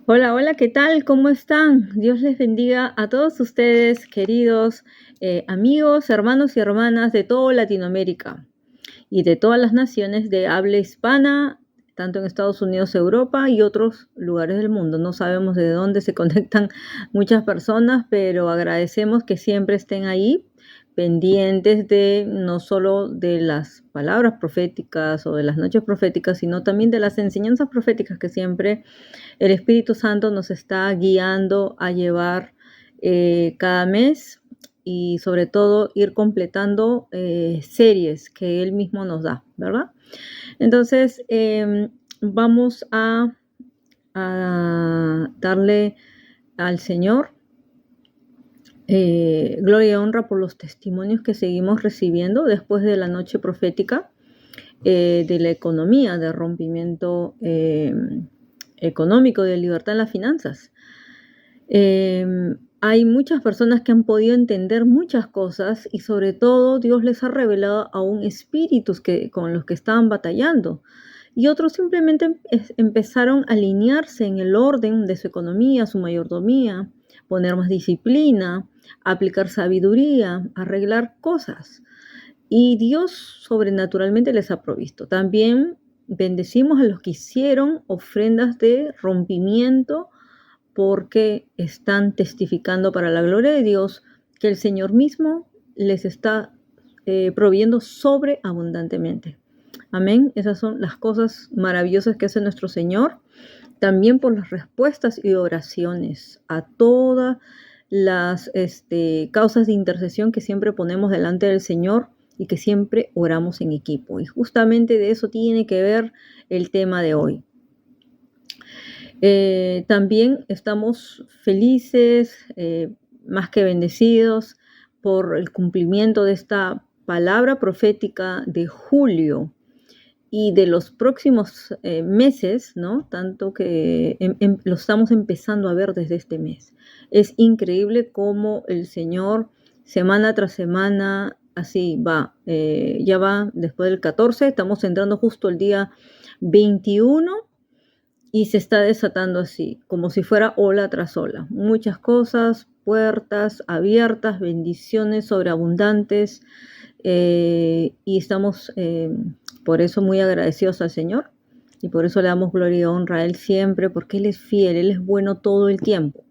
Hola, hola, ¿qué tal? ¿Cómo están? Dios les bendiga a todos ustedes, queridos amigos, hermanos y hermanas de toda Latinoamérica y de todas las naciones de habla hispana, tanto en Estados Unidos, Europa y otros lugares del mundo. No sabemos de dónde se conectan muchas personas, pero agradecemos que siempre estén ahí pendientes de no solo de las palabras proféticas o de las noches proféticas, sino también de las enseñanzas proféticas que siempre el Espíritu Santo nos está guiando a llevar cada mes y sobre todo ir completando series que Él mismo nos da, ¿verdad? Entonces, vamos a darle al Señor gloria y honra por los testimonios que seguimos recibiendo después de la noche profética de la economía, de rompimiento económico, de libertad en las finanzas. Hay muchas personas que han podido entender muchas cosas y sobre todo Dios les ha revelado aún espíritus con los que estaban batallando. Y otros simplemente empezaron a alinearse en el orden de su economía, su mayordomía, poner más disciplina, aplicar sabiduría, arreglar cosas. Y Dios sobrenaturalmente les ha provisto. También bendecimos a los que hicieron ofrendas de rompimiento porque están testificando para la gloria de Dios que el Señor mismo les está proveyendo sobreabundantemente. Amén. Esas son las cosas maravillosas que hace nuestro Señor. También por las respuestas y oraciones a todas las causas de intercesión que siempre ponemos delante del Señor y que siempre oramos en equipo. Y justamente de eso tiene que ver el tema de hoy. También estamos felices, más que bendecidos, por el cumplimiento de esta palabra profética de julio y de los próximos meses, ¿no? Tanto que lo estamos empezando a ver desde este mes. Es increíble cómo el Señor, semana tras semana, así va. Ya va después del 14, estamos entrando justo el día 21 y se está desatando así, como si fuera ola tras ola. Muchas cosas, puertas abiertas, bendiciones sobreabundantes, y estamos por eso muy agradecidos al Señor y por eso le damos gloria y honra a Él siempre, porque Él es fiel, Él es bueno todo el tiempo.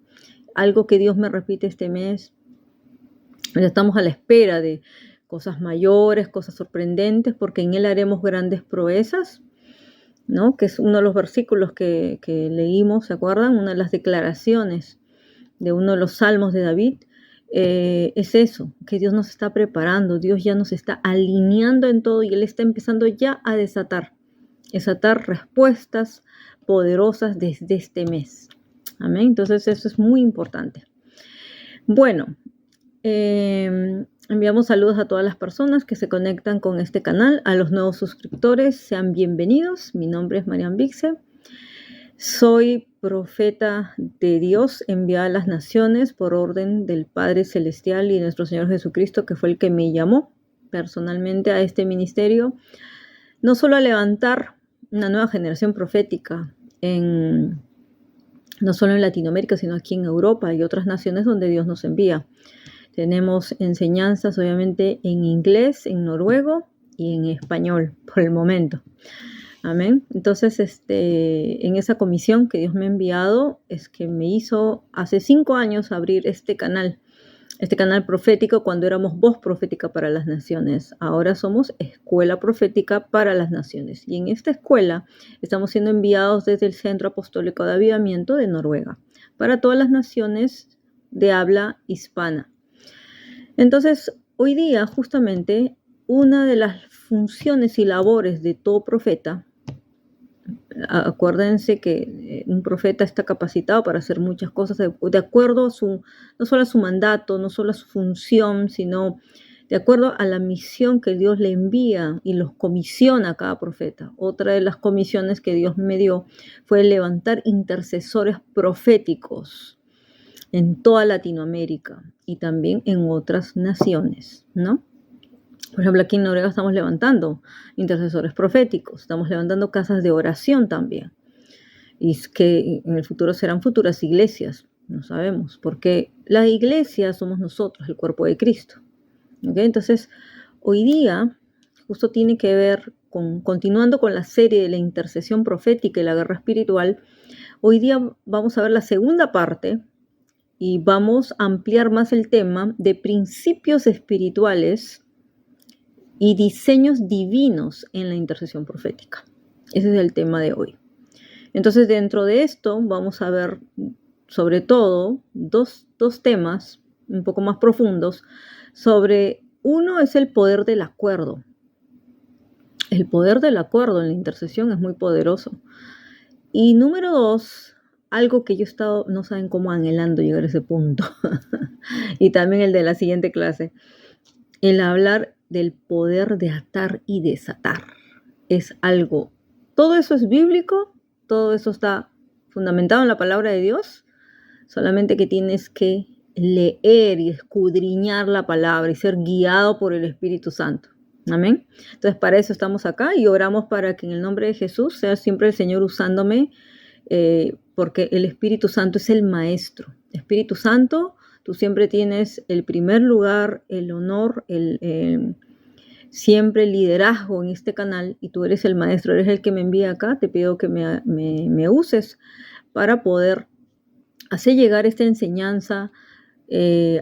Algo que Dios me repite este mes, ya estamos a la espera de cosas mayores, cosas sorprendentes, porque en Él haremos grandes proezas, ¿no? Que es uno de los versículos que leímos, ¿se acuerdan? Una de las declaraciones de uno de los salmos de David, es eso, que Dios nos está preparando, Dios ya nos está alineando en todo y Él está empezando ya a desatar respuestas poderosas desde este mes. Amén. Entonces eso es muy importante. Bueno, enviamos saludos a todas las personas que se conectan con este canal, a los nuevos suscriptores, sean bienvenidos. Mi nombre es Marian Bixe. Soy profeta de Dios enviada a las naciones por orden del Padre Celestial y nuestro Señor Jesucristo, que fue el que me llamó personalmente a este ministerio, no solo a levantar una nueva generación profética no solo en Latinoamérica, sino aquí en Europa y otras naciones donde Dios nos envía. Tenemos enseñanzas obviamente en inglés, en noruego y en español por el momento. Amén. Entonces, en esa comisión que Dios me ha enviado, es que me hizo hace 5 años abrir este canal profético cuando éramos voz profética para las naciones. Ahora somos escuela profética para las naciones. Y en esta escuela estamos siendo enviados desde el Centro Apostólico de Avivamiento de Noruega para todas las naciones de habla hispana. Entonces, hoy día, justamente, una de las funciones y labores de todo profeta, acuérdense que un profeta está capacitado para hacer muchas cosas de acuerdo a no solo a su mandato, no solo a su función, sino de acuerdo a la misión que Dios le envía y los comisiona a cada profeta. Otra de las comisiones que Dios me dio fue levantar intercesores proféticos en toda Latinoamérica y también en otras naciones, ¿no? Por ejemplo, aquí en Noruega estamos levantando intercesores proféticos, estamos levantando casas de oración también. y es que en el futuro serán futuras iglesias, no sabemos, porque la iglesia somos nosotros, el cuerpo de Cristo. ¿Okay? Entonces, hoy día justo tiene que ver con, continuando con la serie de la intercesión profética y la guerra espiritual, hoy día vamos a ver la segunda parte y vamos a ampliar más el tema de principios espirituales y diseños divinos en la intercesión profética. Ese es el tema de hoy. Entonces, dentro de esto vamos a ver sobre todo dos temas un poco más profundos. Uno es el poder del acuerdo. El poder del acuerdo en la intercesión es muy poderoso. Y número 2, algo que yo he estado, no saben cómo anhelando llegar a ese punto. Y también el de la siguiente clase. El hablar del poder de atar y desatar. Es algo, todo eso es bíblico, todo eso está fundamentado en la palabra de Dios, solamente que tienes que leer y escudriñar la palabra y ser guiado por el Espíritu Santo. Amén. Entonces, para eso estamos acá y oramos para que en el nombre de Jesús sea siempre el Señor usándome, porque el Espíritu Santo es el maestro. Espíritu Santo, tú siempre tienes el primer lugar, el honor, siempre el liderazgo en este canal, y tú eres el maestro, eres el que me envía acá. Te pido que me uses para poder hacer llegar esta enseñanza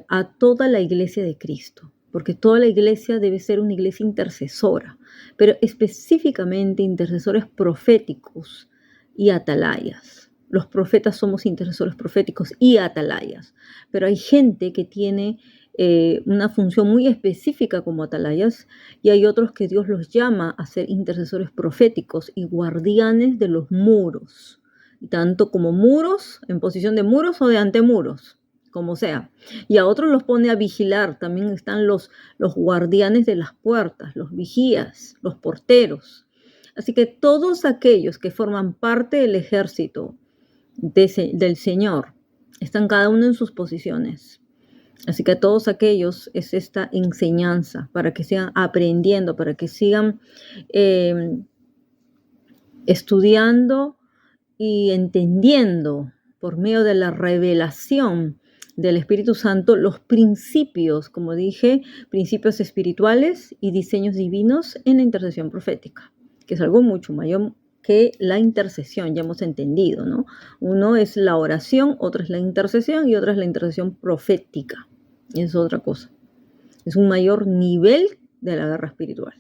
a toda la iglesia de Cristo, porque toda la iglesia debe ser una iglesia intercesora, pero específicamente intercesores proféticos y atalayas. Los profetas somos intercesores proféticos y atalayas, pero hay gente que tiene una función muy específica como atalayas, y hay otros que Dios los llama a ser intercesores proféticos y guardianes de los muros, tanto como muros, en posición de muros o de antemuros, como sea. Y a otros los pone a vigilar. También están los guardianes de las puertas, los vigías, los porteros. Así que todos aquellos que forman parte del ejército del Señor están cada uno en sus posiciones. Así que a todos aquellos es esta enseñanza para que sigan aprendiendo, para que sigan estudiando y entendiendo por medio de la revelación del Espíritu Santo los principios, como dije, principios espirituales y diseños divinos en la intercesión profética, que es algo mucho mayor que la intercesión, ya hemos entendido, ¿no? Uno es la oración, otro es la intercesión y otra es la intercesión profética. Es otra cosa. Es un mayor nivel de la guerra espiritual,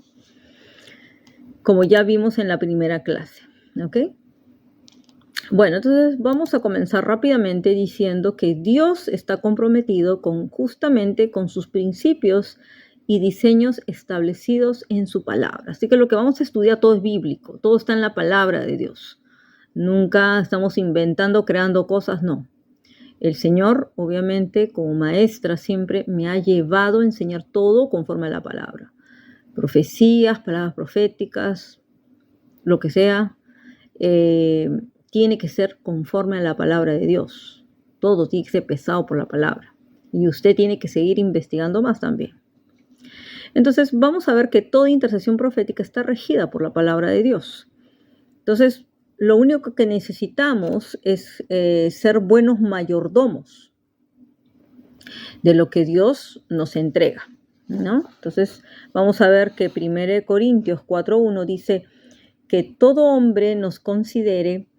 como ya vimos en la primera clase, ¿ok? Bueno, entonces vamos a comenzar rápidamente diciendo que Dios está comprometido justamente con sus principios y diseños establecidos en su palabra. Así que lo que vamos a estudiar todo es bíblico, todo está en la palabra de Dios. Nunca estamos inventando, creando cosas, no. El Señor, obviamente, como maestra, siempre me ha llevado a enseñar todo conforme a la palabra. Profecías, palabras proféticas, lo que sea, tiene que ser conforme a la palabra de Dios. Todo tiene que ser pesado por la palabra. Y usted tiene que seguir investigando más también. Entonces, vamos a ver que toda intercesión profética está regida por la palabra de Dios. Entonces, lo único que necesitamos es ser buenos mayordomos de lo que Dios nos entrega, ¿no? Entonces, vamos a ver que 1 Corintios 4:1 dice que todo hombre nos considere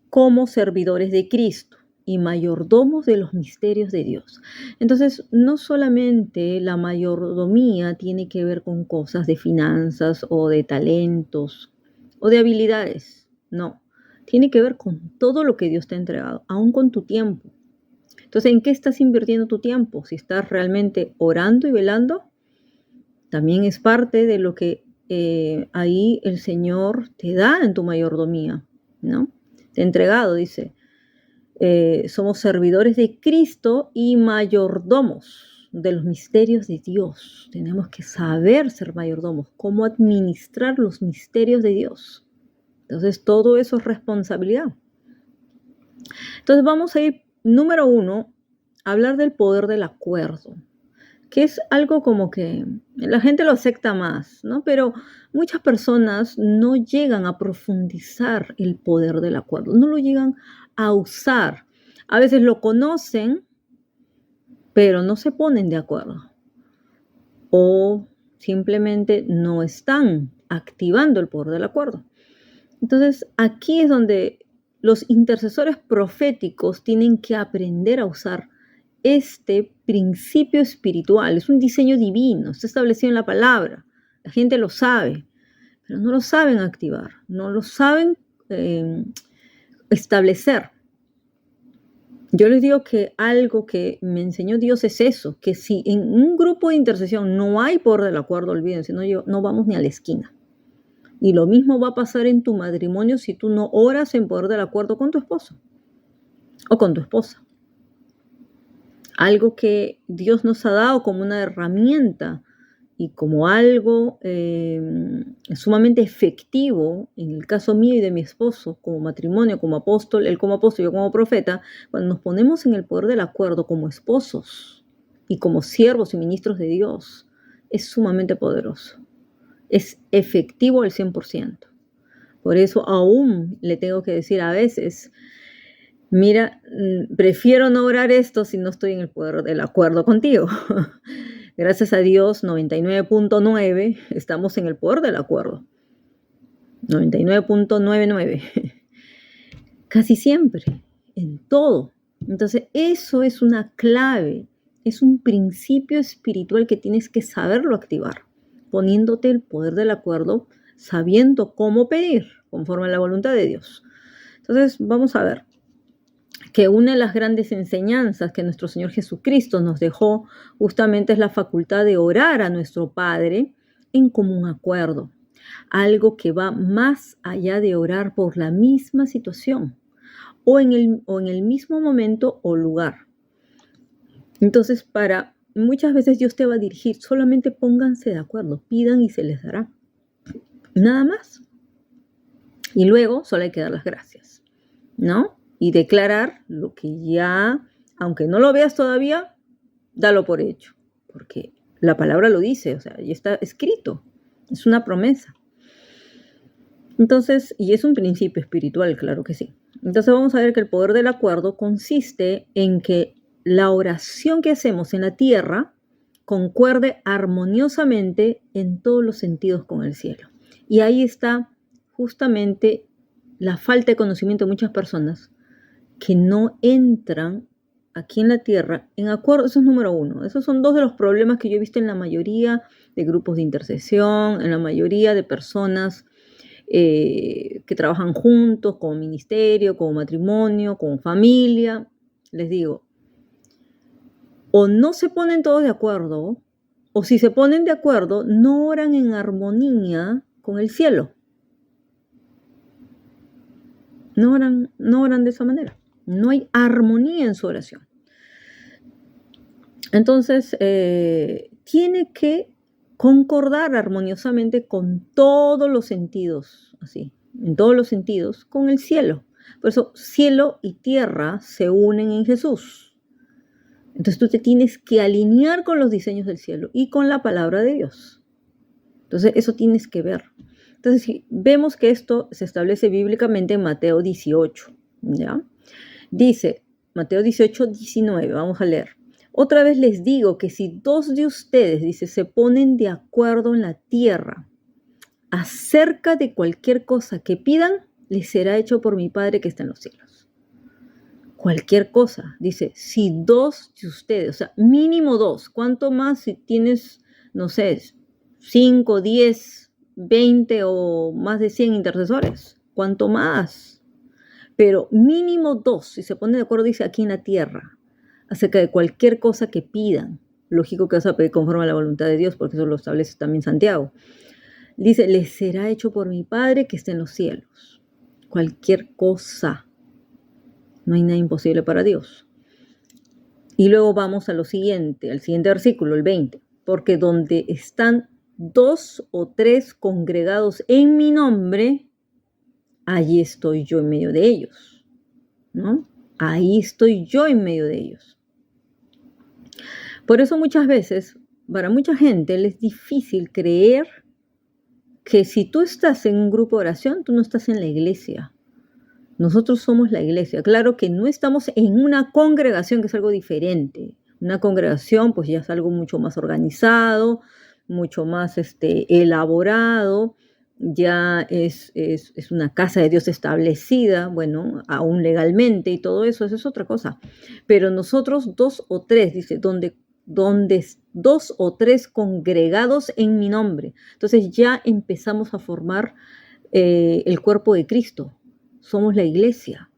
como servidores de Cristo y mayordomos de los misterios de Dios. Entonces, no solamente la mayordomía tiene que ver con cosas de finanzas o de talentos o de habilidades, no. Tiene que ver con todo lo que Dios te ha entregado, aún con tu tiempo. Entonces, ¿en qué estás invirtiendo tu tiempo? Si estás realmente orando y velando, también es parte de lo que ahí el Señor te da en tu mayordomía, ¿no? Te ha entregado, dice, somos servidores de Cristo y mayordomos de los misterios de Dios. Tenemos que saber ser mayordomos, cómo administrar los misterios de Dios. Entonces, todo eso es responsabilidad. Entonces, vamos a ir, número 1, a hablar del poder del acuerdo. que es algo como que la gente lo acepta más, ¿no? Pero muchas personas no llegan a profundizar el poder del acuerdo, no lo llegan a usar. A veces lo conocen, pero no se ponen de acuerdo o simplemente no están activando el poder del acuerdo. Entonces, aquí es donde los intercesores proféticos tienen que aprender a usar este principio espiritual. Es un diseño divino, está establecido en la palabra. La gente lo sabe, pero no lo saben activar, no lo saben establecer. Yo les digo que algo que me enseñó Dios es eso, que si en un grupo de intercesión no hay poder del acuerdo, olvídense, no vamos ni a la esquina. Y lo mismo va a pasar en tu matrimonio si tú no oras en poder del acuerdo con tu esposo o con tu esposa. Algo que Dios nos ha dado como una herramienta y como algo sumamente efectivo, en el caso mío y de mi esposo, como matrimonio, como apóstol, él como apóstol, yo como profeta, cuando nos ponemos en el poder del acuerdo como esposos y como siervos y ministros de Dios, es sumamente poderoso. Es efectivo al 100%. Por eso aún le tengo que decir a veces, mira, prefiero no orar esto si no estoy en el poder del acuerdo contigo. Gracias a Dios, 99.9 estamos en el poder del acuerdo. 99.99. Casi siempre, en todo. Entonces, eso es una clave, es un principio espiritual que tienes que saberlo activar, poniéndote el poder del acuerdo, sabiendo cómo pedir, conforme a la voluntad de Dios. Entonces, vamos a ver que una de las grandes enseñanzas que nuestro Señor Jesucristo nos dejó justamente es la facultad de orar a nuestro Padre en común acuerdo, algo que va más allá de orar por la misma situación o en el mismo momento o lugar. Entonces, muchas veces Dios te va a dirigir, solamente pónganse de acuerdo, pidan y se les dará. Nada más. Y luego solo hay que dar las gracias, ¿no? Y declarar lo que ya, aunque no lo veas todavía, dalo por hecho, porque la palabra lo dice, o sea, ya está escrito, es una promesa. Entonces, y es un principio espiritual, claro que sí. Entonces vamos a ver que el poder del acuerdo consiste en que la oración que hacemos en la tierra concuerde armoniosamente en todos los sentidos con el cielo. Y ahí está justamente la falta de conocimiento de muchas personas que no entran aquí en la tierra en acuerdo. Eso es número uno. Esos son dos de los problemas que yo he visto en la mayoría de grupos de intercesión, en la mayoría de personas que trabajan juntos, como ministerio, como matrimonio, como familia. Les digo, o no se ponen todos de acuerdo, o si se ponen de acuerdo, no oran en armonía con el cielo. No oran de esa manera. No hay armonía en su oración. Entonces, tiene que concordar armoniosamente con todos los sentidos, así, en todos los sentidos, con el cielo. Por eso, cielo y tierra se unen en Jesús. Entonces, tú te tienes que alinear con los diseños del cielo y con la palabra de Dios. Entonces, eso tienes que ver. Entonces, si vemos que esto se establece bíblicamente en Mateo 18, ¿ya? Dice, Mateo 18, 19, vamos a leer. Otra vez les digo que si dos de ustedes, dice, se ponen de acuerdo en la tierra acerca de cualquier cosa que pidan, les será hecho por mi Padre que está en los cielos. Cualquier cosa, dice, si dos de ustedes, o sea, mínimo dos, ¿cuánto más si tienes, no sé, 5, 10, 20 o más de 100 intercesores? ¿Cuánto más? Pero mínimo dos, si se pone de acuerdo, dice aquí en la tierra, acerca de cualquier cosa que pidan. Lógico que vas a pedir conforme a la voluntad de Dios, porque eso lo establece también Santiago. Dice, les será hecho por mi Padre que está en los cielos. Cualquier cosa. No hay nada imposible para Dios. Y luego vamos a lo siguiente, al siguiente versículo, el 20. Porque donde están 2 o 3 congregados en mi nombre, allí estoy yo en medio de ellos, ¿no? Ahí estoy yo en medio de ellos. Por eso muchas veces, para mucha gente, les es difícil creer que si tú estás en un grupo de oración, tú no estás en la iglesia. Nosotros somos la iglesia. Claro que no estamos en una congregación, que es algo diferente. Una congregación, pues ya es algo mucho más organizado, mucho más elaborado, ya es una casa de Dios establecida, bueno, aún legalmente y todo eso, eso es otra cosa. Pero nosotros 2 o 3, dice, donde dos o tres congregados en mi nombre. Entonces ya empezamos a formar el cuerpo de Cristo. Somos la iglesia.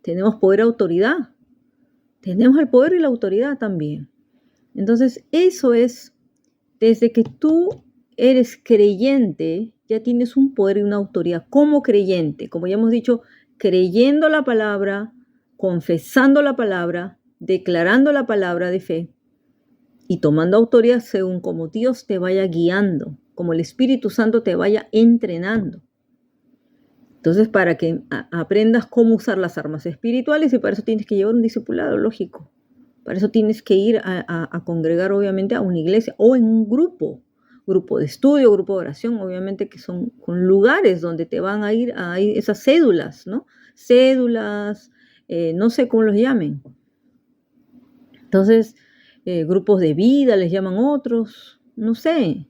Tenemos poder y autoridad. Tenemos el poder y la autoridad también. Entonces, eso es, desde que tú eres creyente, ya tienes un poder y una autoridad como creyente. Como ya hemos dicho, creyendo la palabra, confesando la palabra, declarando la palabra de fe y tomando autoridad según como Dios te vaya guiando, como el Espíritu Santo te vaya entrenando. Entonces, para que aprendas cómo usar las armas espirituales, y para eso tienes que llevar un discipulado, lógico. Para eso tienes que ir a congregar, obviamente, a una iglesia o en un grupo de estudio, grupo de oración, obviamente, que son con lugares donde te van a ir esas cédulas, ¿no? Cédulas, no sé cómo los llamen. Entonces, grupos de vida les llaman otros, no sé.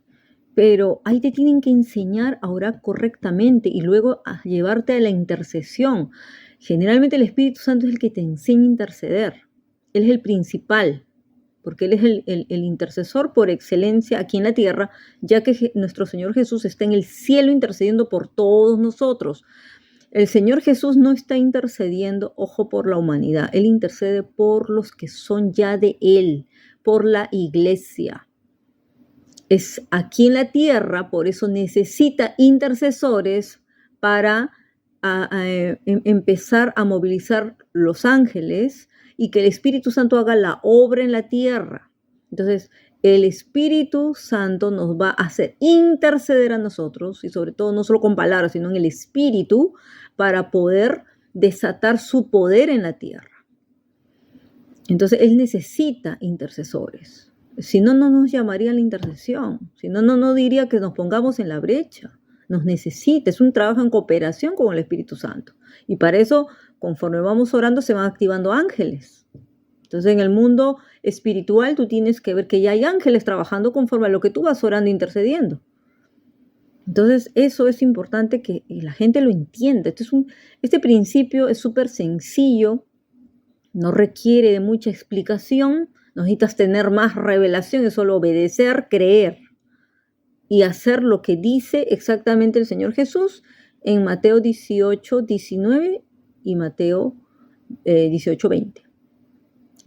Pero ahí te tienen que enseñar a orar correctamente y luego a llevarte a la intercesión. Generalmente el Espíritu Santo es el que te enseña a interceder. Él es el principal, porque Él es el intercesor por excelencia aquí en la tierra, ya que nuestro Señor Jesús está en el cielo intercediendo por todos nosotros. El Señor Jesús no está intercediendo, ojo, por la humanidad. Él intercede por los que son ya de Él, por la iglesia. Es aquí en la tierra, por eso necesita intercesores para empezar a movilizar los ángeles y que el Espíritu Santo haga la obra en la tierra. Entonces, el Espíritu Santo nos va a hacer interceder a nosotros, y sobre todo no solo con palabras, sino en el Espíritu, para poder desatar su poder en la tierra. Entonces, Él necesita intercesores. Si no, no nos llamaría a la intercesión. Si no, no diría que nos pongamos en la brecha. Nos necesita. Es un trabajo en cooperación con el Espíritu Santo. Y para eso, conforme vamos orando, se van activando ángeles. Entonces, en el mundo espiritual, tú tienes que ver que ya hay ángeles trabajando conforme a lo que tú vas orando e intercediendo. Entonces, eso es importante que la gente lo entienda. Este principio es súper sencillo. No requiere de mucha explicación, no necesitas tener más revelación, es solo obedecer, creer y hacer lo que dice exactamente el Señor Jesús en Mateo 18, 19 y Mateo 18, 20.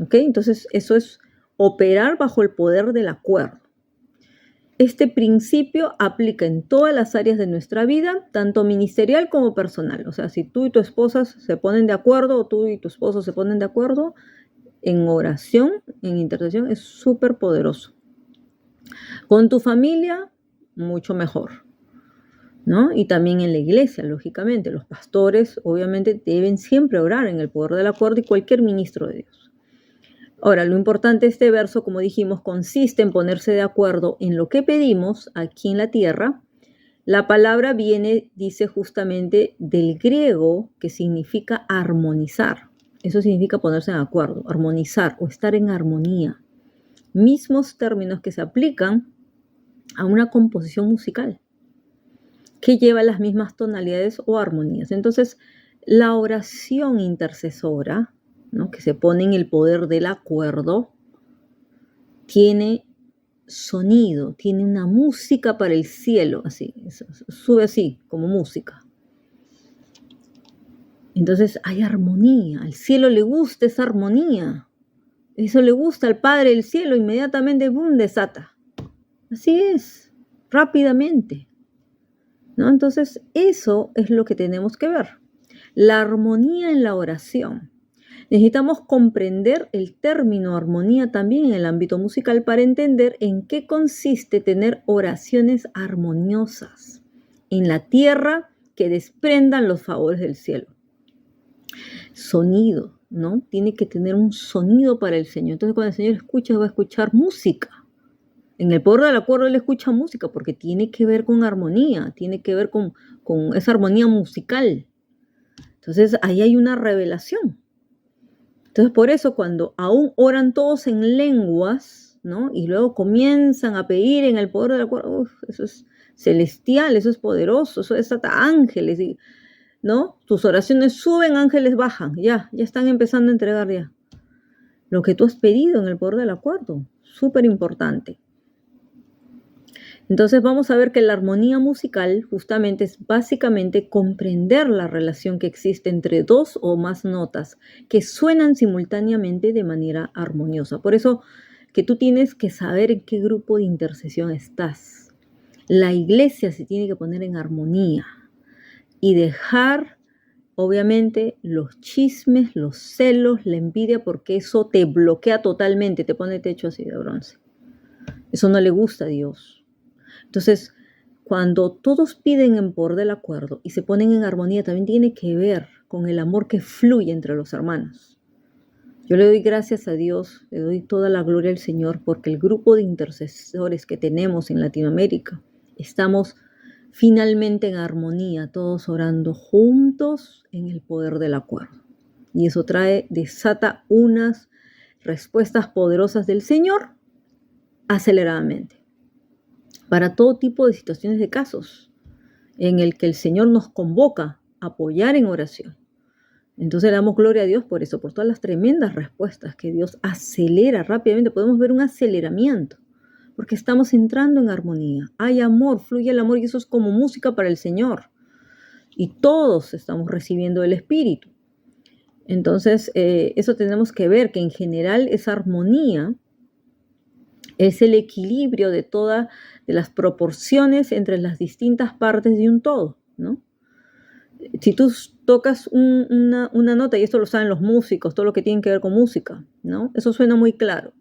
¿Ok? Entonces eso es operar bajo el poder del acuerdo. Este principio aplica en todas las áreas de nuestra vida, tanto ministerial como personal. O sea, si tú y tu esposa se ponen de acuerdo o tú y tu esposo se ponen de acuerdo en oración, en intercesión, es súper poderoso. Con tu familia, mucho mejor, ¿no? Y también en la iglesia, lógicamente. Los pastores, obviamente, deben siempre orar en el poder del acuerdo y cualquier ministro de Dios. Ahora, lo importante de este verso, como dijimos, consiste en ponerse de acuerdo en lo que pedimos aquí en la tierra. La palabra viene, dice justamente, del griego, que significa armonizar. Eso significa ponerse de acuerdo, armonizar o estar en armonía. Mismos términos que se aplican a una composición musical, que lleva las mismas tonalidades o armonías. Entonces, la oración intercesora, ¿no?, que se pone en el poder del acuerdo, tiene sonido, tiene una música para el cielo, así, sube así, como música. Entonces hay armonía, al cielo le gusta esa armonía, eso le gusta al Padre del cielo, inmediatamente, ¡boom!, desata. Así es, rápidamente, ¿no? Entonces eso es lo que tenemos que ver, la armonía en la oración. Necesitamos comprender el término armonía también en el ámbito musical para entender en qué consiste tener oraciones armoniosas en la tierra que desprendan los favores del cielo. Sonido, ¿no? Tiene que tener un sonido para el Señor. Entonces, cuando el Señor escucha, va a escuchar música. En el poder del acuerdo él escucha música porque tiene que ver con armonía, tiene que ver con esa armonía musical. Entonces ahí hay una revelación. Entonces por eso cuando aún oran todos en lenguas, ¿no? Y luego comienzan a pedir en el poder del acuerdo, eso es celestial, eso es poderoso, eso es hasta ángeles, ¿no? Tus oraciones suben, ángeles bajan, ya están empezando a entregar ya. Lo que tú has pedido en el poder del acuerdo, súper importante. Entonces vamos a ver que la armonía musical justamente es básicamente comprender la relación que existe entre dos o más notas que suenan simultáneamente de manera armoniosa. Por eso que tú tienes que saber en qué grupo de intercesión estás. La iglesia se tiene que poner en armonía y dejar, obviamente, los chismes, los celos, la envidia, porque eso te bloquea totalmente, te pone techo así de bronce. Eso no le gusta a Dios. Entonces, cuando todos piden en poder del acuerdo y se ponen en armonía, también tiene que ver con el amor que fluye entre los hermanos. Yo le doy gracias a Dios, le doy toda la gloria al Señor, porque el grupo de intercesores que tenemos en Latinoamérica, estamos finalmente en armonía, todos orando juntos en el poder del acuerdo. Y eso desata unas respuestas poderosas del Señor aceleradamente para todo tipo de situaciones de casos en el que el Señor nos convoca a apoyar en oración. Entonces le damos gloria a Dios por eso, por todas las tremendas respuestas que Dios acelera rápidamente. Podemos ver un aceleramiento, porque estamos entrando en armonía. Hay amor, fluye el amor y eso es como música para el Señor. Y todos estamos recibiendo el Espíritu. Entonces, eso tenemos que ver, que en general esa armonía es el equilibrio de todas las proporciones entre las distintas partes de un todo, ¿no? Si tú tocas una nota, y esto lo saben los músicos, todo lo que tiene que ver con música, ¿no? Eso suena muy claro.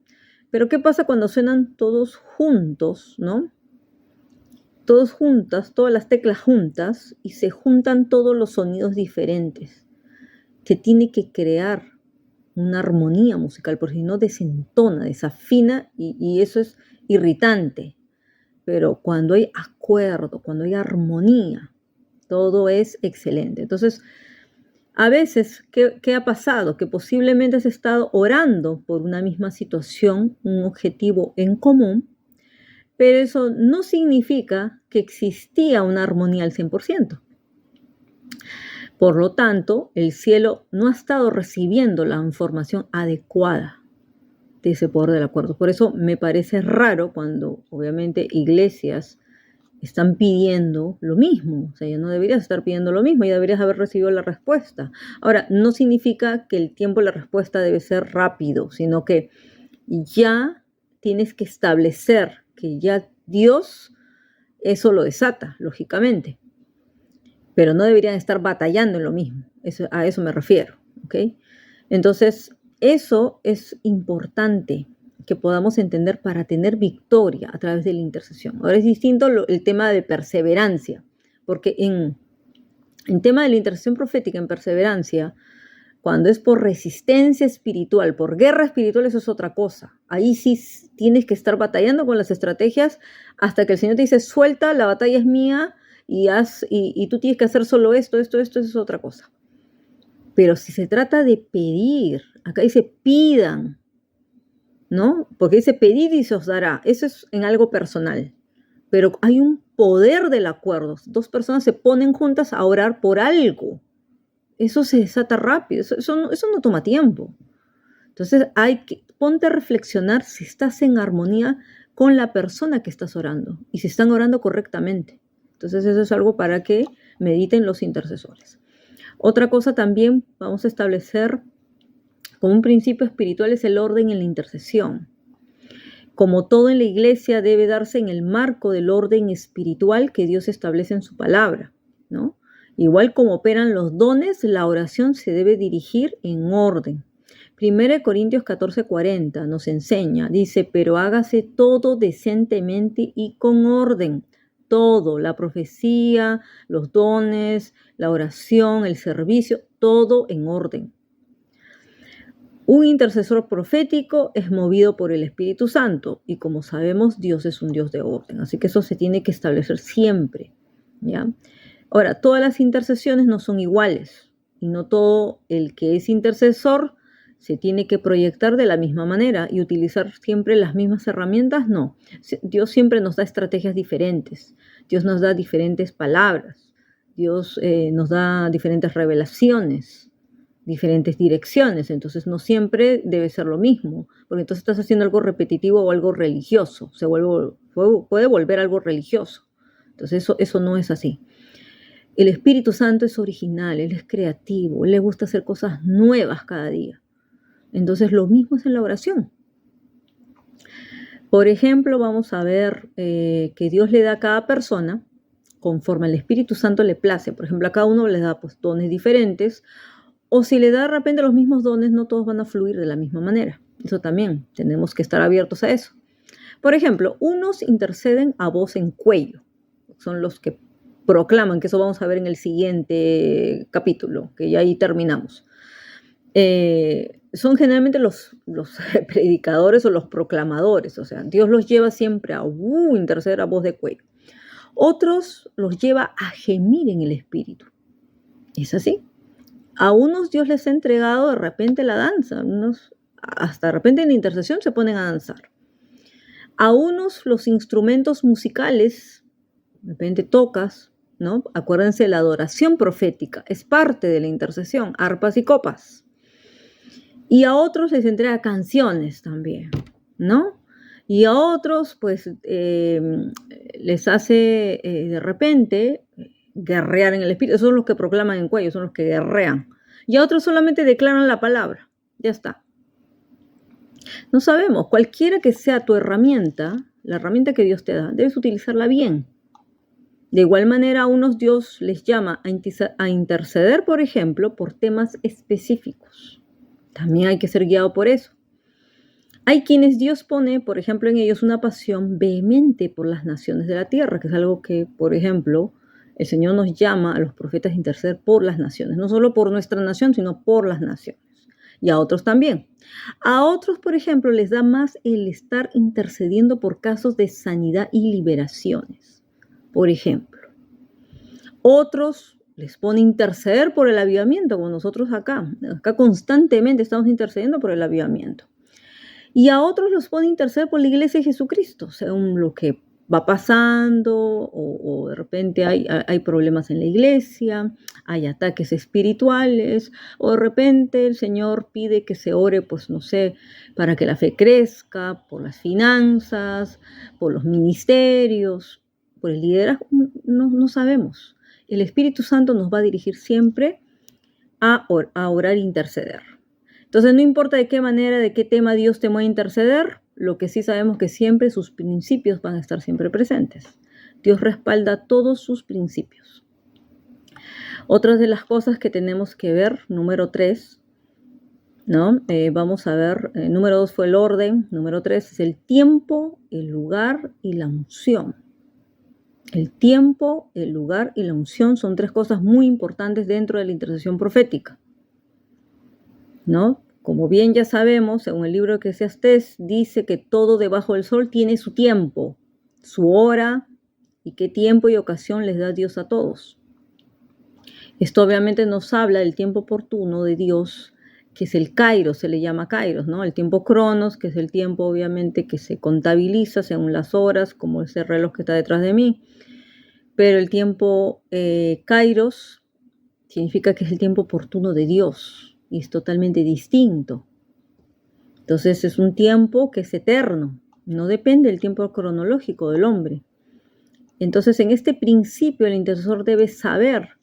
Pero ¿qué pasa cuando suenan todos juntos, ¿no? Todos juntas, todas las teclas juntas, y se juntan todos los sonidos diferentes. Se tiene que crear una armonía musical, porque si no desentona, desafina y eso es irritante. Pero cuando hay acuerdo, cuando hay armonía, todo es excelente. Entonces, a veces, ¿qué ha pasado? Que posiblemente has estado orando por una misma situación, un objetivo en común, pero eso no significa que existía una armonía al 100%. Por lo tanto, el cielo no ha estado recibiendo la información adecuada de ese poder del acuerdo. Por eso me parece raro cuando, obviamente, iglesias están pidiendo lo mismo. O sea, ya no deberías estar pidiendo lo mismo, ya deberías haber recibido la respuesta. Ahora, no significa que el tiempo de la respuesta debe ser rápido, sino que ya tienes que establecer que ya Dios eso lo desata, lógicamente. Pero no deberían estar batallando en lo mismo. A eso me refiero, ¿ok? Entonces, eso es importante que podamos entender para tener victoria a través de la intercesión. Ahora es distinto el tema de perseverancia, porque en tema de la intercesión profética, en perseverancia, cuando es por resistencia espiritual, por guerra espiritual, eso es otra cosa. Ahí sí tienes que estar batallando con las estrategias hasta que el Señor te dice, suelta, la batalla es mía, y tú tienes que hacer solo esto es otra cosa. Pero si se trata de pedir, acá dice pidan, ¿no? Porque dice pedid y se os dará. Eso es en algo personal. Pero hay un poder del acuerdo. Dos personas se ponen juntas a orar por algo. Eso se desata rápido. Eso no toma tiempo. Entonces ponte a reflexionar si estás en armonía con la persona que estás orando y si están orando correctamente. Entonces eso es algo para que mediten los intercesores. Otra cosa también vamos a establecer como un principio espiritual es el orden en la intercesión. Como todo en la iglesia debe darse en el marco del orden espiritual que Dios establece en su palabra, ¿no? Igual como operan los dones, la oración se debe dirigir en orden. 1 Corintios 14:40 nos enseña, dice, pero hágase todo decentemente y con orden. Todo, la profecía, los dones, la oración, el servicio, todo en orden. Un intercesor profético es movido por el Espíritu Santo y como sabemos, Dios es un Dios de orden, así que eso se tiene que establecer siempre, ¿ya? Ahora, todas las intercesiones no son iguales y no todo el que es intercesor se tiene que proyectar de la misma manera y utilizar siempre las mismas herramientas, no. Dios siempre nos da estrategias diferentes, Dios nos da diferentes palabras, Dios nos da diferentes revelaciones, diferentes direcciones, entonces no siempre debe ser lo mismo, porque entonces estás haciendo algo repetitivo o algo religioso, puede volver algo religioso, entonces eso no es así. El Espíritu Santo es original, Él es creativo, Él le gusta hacer cosas nuevas cada día, entonces lo mismo es en la oración. Por ejemplo, vamos a ver que Dios le da a cada persona conforme al Espíritu Santo le place, por ejemplo a cada uno le da pues, dones diferentes. O si le da de repente los mismos dones, no todos van a fluir de la misma manera. Eso también, tenemos que estar abiertos a eso. Por ejemplo, unos interceden a voz en cuello. Son los que proclaman, que eso vamos a ver en el siguiente capítulo, que ya ahí terminamos. Son generalmente los predicadores o los proclamadores. O sea, Dios los lleva siempre a interceder a voz de cuello. Otros los lleva a gemir en el espíritu. ¿Es así? A unos Dios les ha entregado de repente la danza, hasta de repente en la intercesión se ponen a danzar. A unos los instrumentos musicales, de repente tocas, ¿no? Acuérdense, la adoración profética es parte de la intercesión, arpas y copas. Y a otros les entrega canciones también, ¿no? Y a otros, pues, les hace de repente guerrear en el espíritu. Esos son los que proclaman en cuello, son los que guerrean. Y a otros solamente declaran la palabra. Ya está. No sabemos, cualquiera que sea tu herramienta, la herramienta que Dios te da, debes utilizarla bien. De igual manera, a unos Dios les llama a interceder, por ejemplo, por temas específicos. También hay que ser guiado por eso. Hay quienes Dios pone, por ejemplo, en ellos una pasión vehemente por las naciones de la tierra, que es algo que, por ejemplo, el Señor nos llama a los profetas a interceder por las naciones, no solo por nuestra nación, sino por las naciones. Y a otros también. A otros, por ejemplo, les da más el estar intercediendo por casos de sanidad y liberaciones, por ejemplo. Otros les pone a interceder por el avivamiento, como nosotros acá. Acá constantemente estamos intercediendo por el avivamiento. Y a otros los pone a interceder por la iglesia de Jesucristo, según lo que va pasando, o de repente hay problemas en la iglesia, hay ataques espirituales, o de repente el Señor pide que se ore, pues no sé, para que la fe crezca, por las finanzas, por los ministerios, por el liderazgo, no sabemos. El Espíritu Santo nos va a dirigir siempre a orar e interceder. Entonces no importa de qué manera, de qué tema Dios te mueve a interceder, lo que sí sabemos que siempre sus principios van a estar siempre presentes. Dios respalda todos sus principios. Otras de las cosas que tenemos que ver, número 3, ¿no? Vamos a ver, número 2 fue el orden, número 3 es el tiempo, el lugar y la unción. El tiempo, el lugar y la unción son 3 cosas muy importantes dentro de la intercesión profética, ¿no? Como bien ya sabemos, según el libro de Eclesiastés, dice que todo debajo del sol tiene su tiempo, su hora, y qué tiempo y ocasión les da Dios a todos. Esto obviamente nos habla del tiempo oportuno de Dios, que es el Kairos, se le llama Kairos, ¿no? El tiempo Cronos, que es el tiempo obviamente que se contabiliza según las horas, como ese reloj que está detrás de mí. Pero el tiempo Kairos significa que es el tiempo oportuno de Dios. Y es totalmente distinto. Entonces es un tiempo que es eterno, no depende del tiempo cronológico del hombre. Entonces en este principio el intercesor debe saber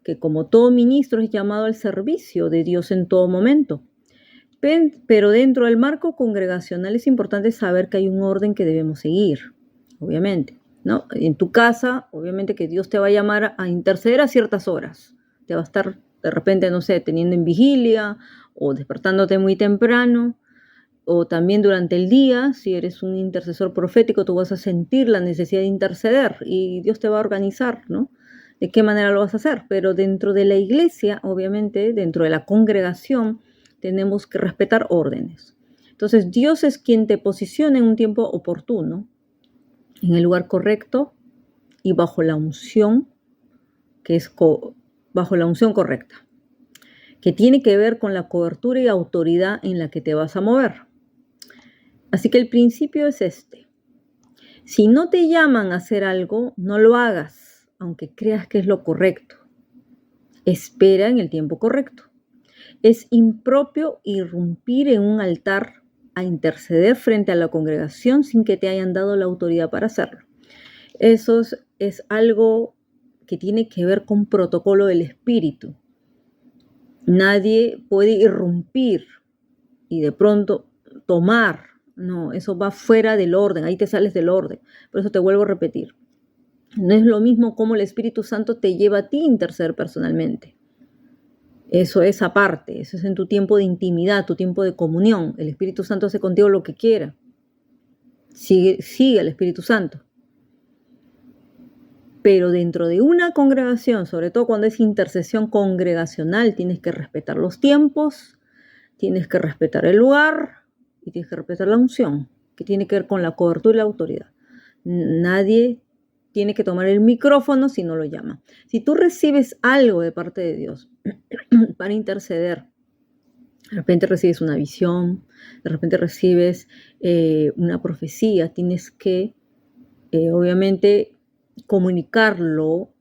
que como todo ministro es llamado al servicio de Dios en todo momento. Pero dentro del marco congregacional es importante saber que hay un orden que debemos seguir, obviamente, ¿no? En tu casa, obviamente que Dios te va a llamar a interceder a ciertas horas. Te va a estar de repente, no sé, teniendo en vigilia o despertándote muy temprano, o también durante el día, si eres un intercesor profético, tú vas a sentir la necesidad de interceder y Dios te va a organizar, ¿no? De qué manera lo vas a hacer, pero dentro de la iglesia, obviamente, dentro de la congregación, tenemos que respetar órdenes. Entonces, Dios es quien te posiciona en un tiempo oportuno, en el lugar correcto y bajo la unción, bajo la unción correcta, que tiene que ver con la cobertura y autoridad en la que te vas a mover. Así que el principio es este. Si no te llaman a hacer algo, no lo hagas, aunque creas que es lo correcto. Espera en el tiempo correcto. Es impropio irrumpir en un altar a interceder frente a la congregación sin que te hayan dado la autoridad para hacerlo. Eso es algo que tiene que ver con protocolo del espíritu. Nadie puede irrumpir y de pronto tomar. No, eso va fuera del orden, ahí te sales del orden. Por eso te vuelvo a repetir. No es lo mismo como el Espíritu Santo te lleva a ti a interceder personalmente. Eso es aparte, eso es en tu tiempo de intimidad, tu tiempo de comunión. El Espíritu Santo hace contigo lo que quiera. Sigue al Espíritu Santo. Pero dentro de una congregación, sobre todo cuando es intercesión congregacional, tienes que respetar los tiempos, tienes que respetar el lugar y tienes que respetar la unción, que tiene que ver con la cobertura y la autoridad. Nadie tiene que tomar el micrófono si no lo llama. Si tú recibes algo de parte de Dios para interceder, de repente recibes una visión, de repente recibes una profecía, tienes que, obviamente, comunicarlo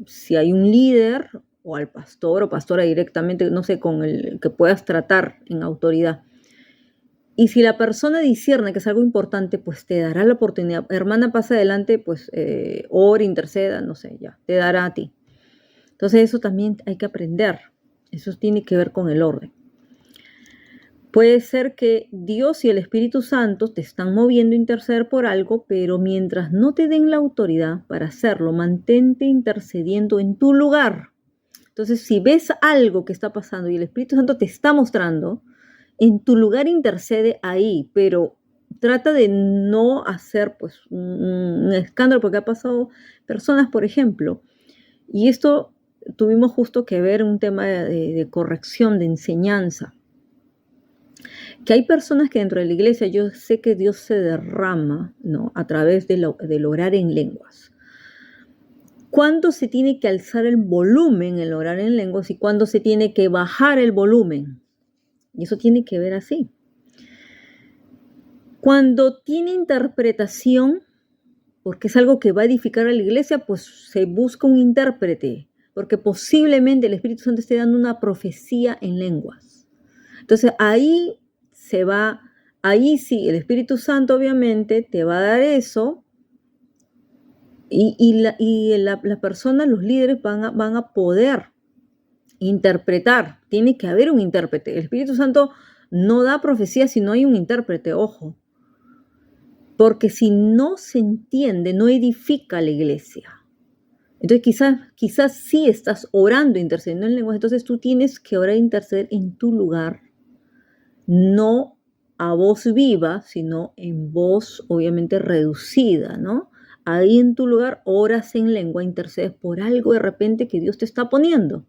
si hay un líder o al pastor o pastora directamente, no sé, con el que puedas tratar en autoridad. Y si la persona discierne que es algo importante, pues te dará la oportunidad. Hermana, pasa adelante, pues ore, interceda, no sé, ya, te dará a ti. Entonces eso también hay que aprender. Eso tiene que ver con el orden. Puede ser que Dios y el Espíritu Santo te están moviendo a interceder por algo, pero mientras no te den la autoridad para hacerlo, mantente intercediendo en tu lugar. Entonces, si ves algo que está pasando y el Espíritu Santo te está mostrando, en tu lugar intercede ahí, pero trata de no hacer pues un escándalo, porque ha pasado personas, por ejemplo, y esto tuvimos justo que ver un tema de corrección, de enseñanza, que hay personas que dentro de la iglesia yo sé que Dios se derrama, ¿no?, a través del orar en lenguas. ¿Cuándo se tiene que alzar el volumen en el orar en lenguas y cuándo se tiene que bajar el volumen? Y eso tiene que ver así. Cuando tiene interpretación, porque es algo que va a edificar a la iglesia, pues se busca un intérprete, porque posiblemente el Espíritu Santo esté dando una profecía en lenguas. Entonces ahí sí, el Espíritu Santo obviamente te va a dar eso y la persona, los líderes van a poder interpretar. Tiene que haber un intérprete. El Espíritu Santo no da profecía si no hay un intérprete, ojo. Porque si no se entiende, no edifica la iglesia. Entonces quizás sí estás orando, intercediendo en lenguas, entonces tú tienes que orar e interceder en tu lugar, no a voz viva, sino en voz obviamente reducida, ¿no? Ahí en tu lugar oras en lengua, intercedes por algo de repente que Dios te está poniendo.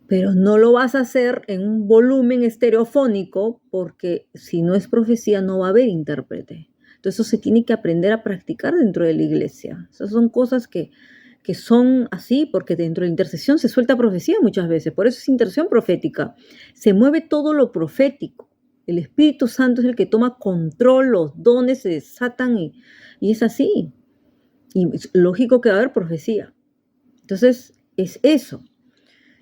Pero no lo vas a hacer en un volumen estereofónico porque si no es profecía no va a haber intérprete. Entonces eso se tiene que aprender a practicar dentro de la iglesia. Esas son cosas que son así porque dentro de la intercesión se suelta profecía muchas veces. Por eso es intercesión profética. Se mueve todo lo profético. El Espíritu Santo es el que toma control, los dones se desatan y es así. Y es lógico que va a haber profecía. Entonces es eso.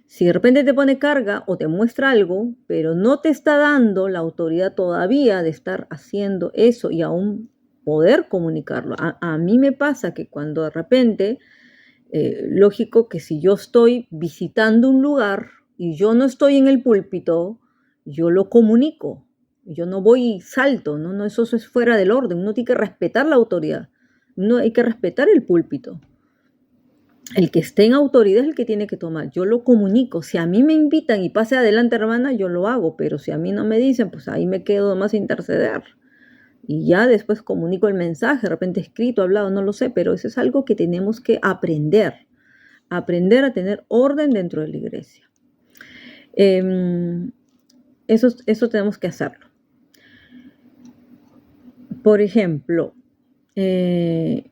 Si de repente te pone carga o te muestra algo, pero no te está dando la autoridad todavía de estar haciendo eso y aún poder comunicarlo. A mí me pasa que cuando de repente, lógico que si yo estoy visitando un lugar y yo no estoy en el púlpito, yo lo comunico. Yo no voy y salto, no, eso es fuera del orden. Uno tiene que respetar la autoridad. No hay que respetar el púlpito. El que esté en autoridad es el que tiene que tomar. Yo lo comunico. Si a mí me invitan y pase adelante, hermana, yo lo hago. Pero si a mí no me dicen, pues ahí me quedo más a interceder. Y ya después comunico el mensaje, de repente escrito, hablado, no lo sé. Pero eso es algo que tenemos que aprender. Aprender a tener orden dentro de la iglesia. Eso tenemos que hacerlo. Por ejemplo, ¿qué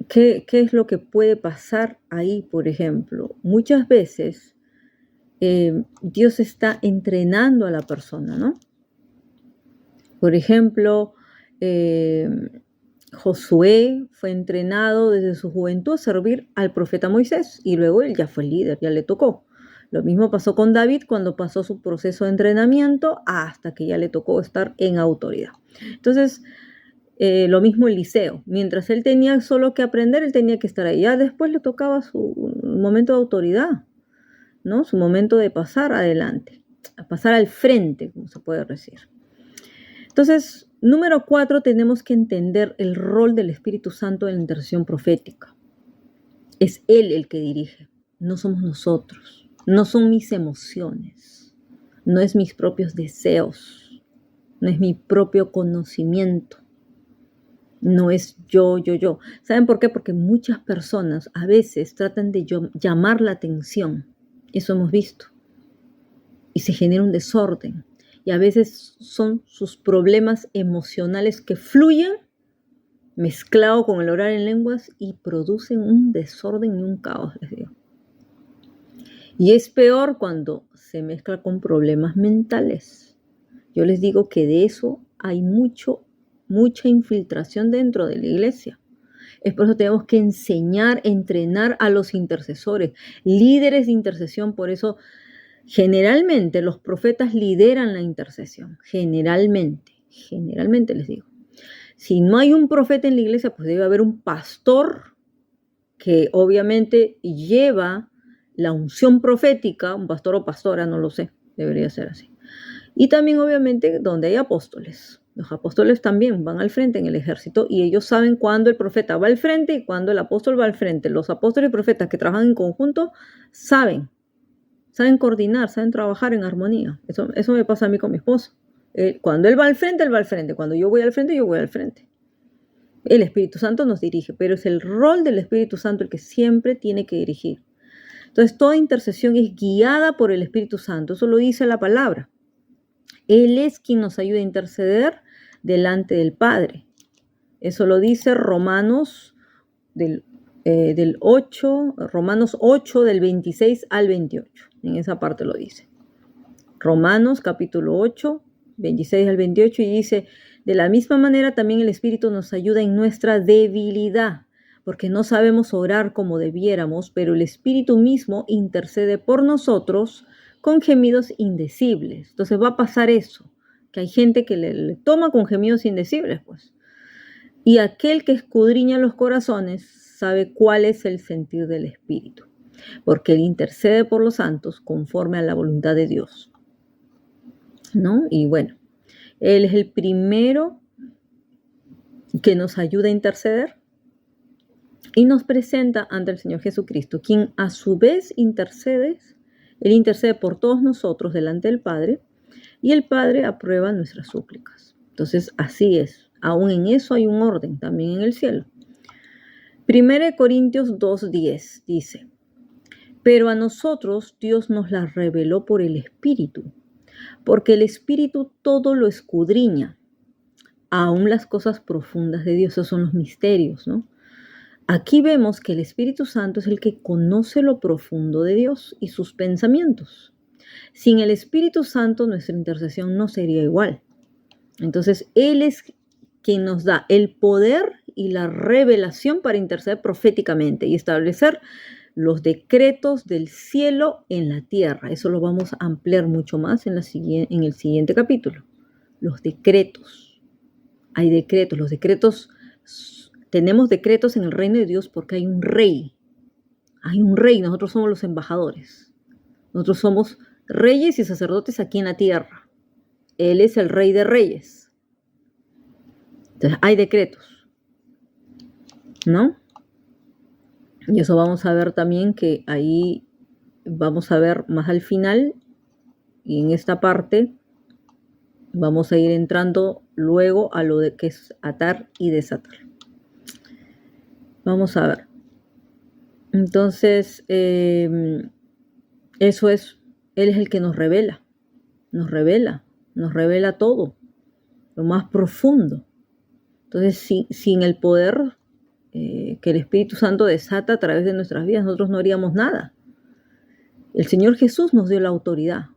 es lo que puede pasar ahí? Por ejemplo, muchas veces Dios está entrenando a la persona, ¿no? Por ejemplo, eh, Josué fue entrenado desde su juventud a servir al profeta Moisés y luego él ya fue líder, ya le tocó. Lo mismo pasó con David cuando pasó su proceso de entrenamiento hasta que ya le tocó estar en autoridad. Entonces, lo mismo Eliseo. Mientras él tenía solo que aprender, él tenía que estar ahí. Ya después le tocaba su momento de autoridad, ¿no? Su momento de pasar adelante, a pasar al frente, como se puede decir. Entonces, número 4, tenemos que entender el rol del Espíritu Santo en la intercesión profética. Es Él el que dirige, no somos nosotros, no son mis emociones, no es mis propios deseos, no es mi propio conocimiento, no es yo. ¿Saben por qué? Porque muchas personas a veces tratan de llamar la atención, eso hemos visto, y se genera un desorden. Y a veces son sus problemas emocionales que fluyen mezclado con el orar en lenguas y producen un desorden y un caos, les digo. Y es peor cuando se mezcla con problemas mentales. Yo les digo que de eso hay mucha infiltración dentro de la iglesia. Es por eso tenemos que enseñar, entrenar a los intercesores, líderes de intercesión. Por eso generalmente los profetas lideran la intercesión. Generalmente les digo. Si no hay un profeta en la iglesia, pues debe haber un pastor que obviamente lleva la unción profética, un pastor o pastora, no lo sé, debería ser así. Y también obviamente donde hay apóstoles. Los apóstoles también van al frente en el ejército y ellos saben cuándo el profeta va al frente y cuándo el apóstol va al frente. Los apóstoles y profetas que trabajan en conjunto saben coordinar, saben trabajar en armonía. Eso me pasa a mí con mi esposo. Cuando él va al frente, él va al frente. Cuando yo voy al frente, yo voy al frente. El Espíritu Santo nos dirige, pero es el rol del Espíritu Santo el que siempre tiene que dirigir. Entonces, toda intercesión es guiada por el Espíritu Santo. Eso lo dice la palabra. Él es quien nos ayuda a interceder delante del Padre. Eso lo dice Romanos Romanos 8, del 26 al 28. En esa parte lo dice. Romanos capítulo 8, 26 al 28, y dice: de la misma manera también el Espíritu nos ayuda en nuestra debilidad, porque no sabemos orar como debiéramos, pero el Espíritu mismo intercede por nosotros con gemidos indecibles. Entonces va a pasar eso, que hay gente que le toma con gemidos indecibles, pues. Y aquel que escudriña los corazones sabe cuál es el sentir del Espíritu, porque él intercede por los santos conforme a la voluntad de Dios, ¿no? Y bueno, él es el primero que nos ayuda a interceder y nos presenta ante el Señor Jesucristo, quien a su vez intercede. Él intercede por todos nosotros delante del Padre y el Padre aprueba nuestras súplicas. Entonces, así es. Aún en eso hay un orden también en el cielo. 1 Corintios 2:10 dice: pero a nosotros Dios nos la reveló por el Espíritu, porque el Espíritu todo lo escudriña, aún las cosas profundas de Dios. Esos son los misterios, ¿no? Aquí vemos que el Espíritu Santo es el que conoce lo profundo de Dios y sus pensamientos. Sin el Espíritu Santo, nuestra intercesión no sería igual. Entonces, Él es quien nos da el poder y la revelación para interceder proféticamente y establecer los decretos del cielo en la tierra. Eso lo vamos a ampliar mucho más en el siguiente capítulo. Los decretos. Hay decretos. Los decretos, tenemos decretos en el reino de Dios porque hay un rey. Hay un rey. Nosotros somos los embajadores. Nosotros somos reyes y sacerdotes aquí en la tierra. Él es el rey de reyes. Entonces, hay decretos, ¿no? Y eso vamos a ver también, que ahí vamos a ver más al final, y en esta parte vamos a ir entrando luego a lo de que es atar y desatar. Vamos a ver. Entonces, eso es, Él es el que nos revela, nos revela todo, lo más profundo. Entonces, sin el poder que el Espíritu Santo desata a través de nuestras vidas, nosotros no haríamos nada. El Señor Jesús nos dio la autoridad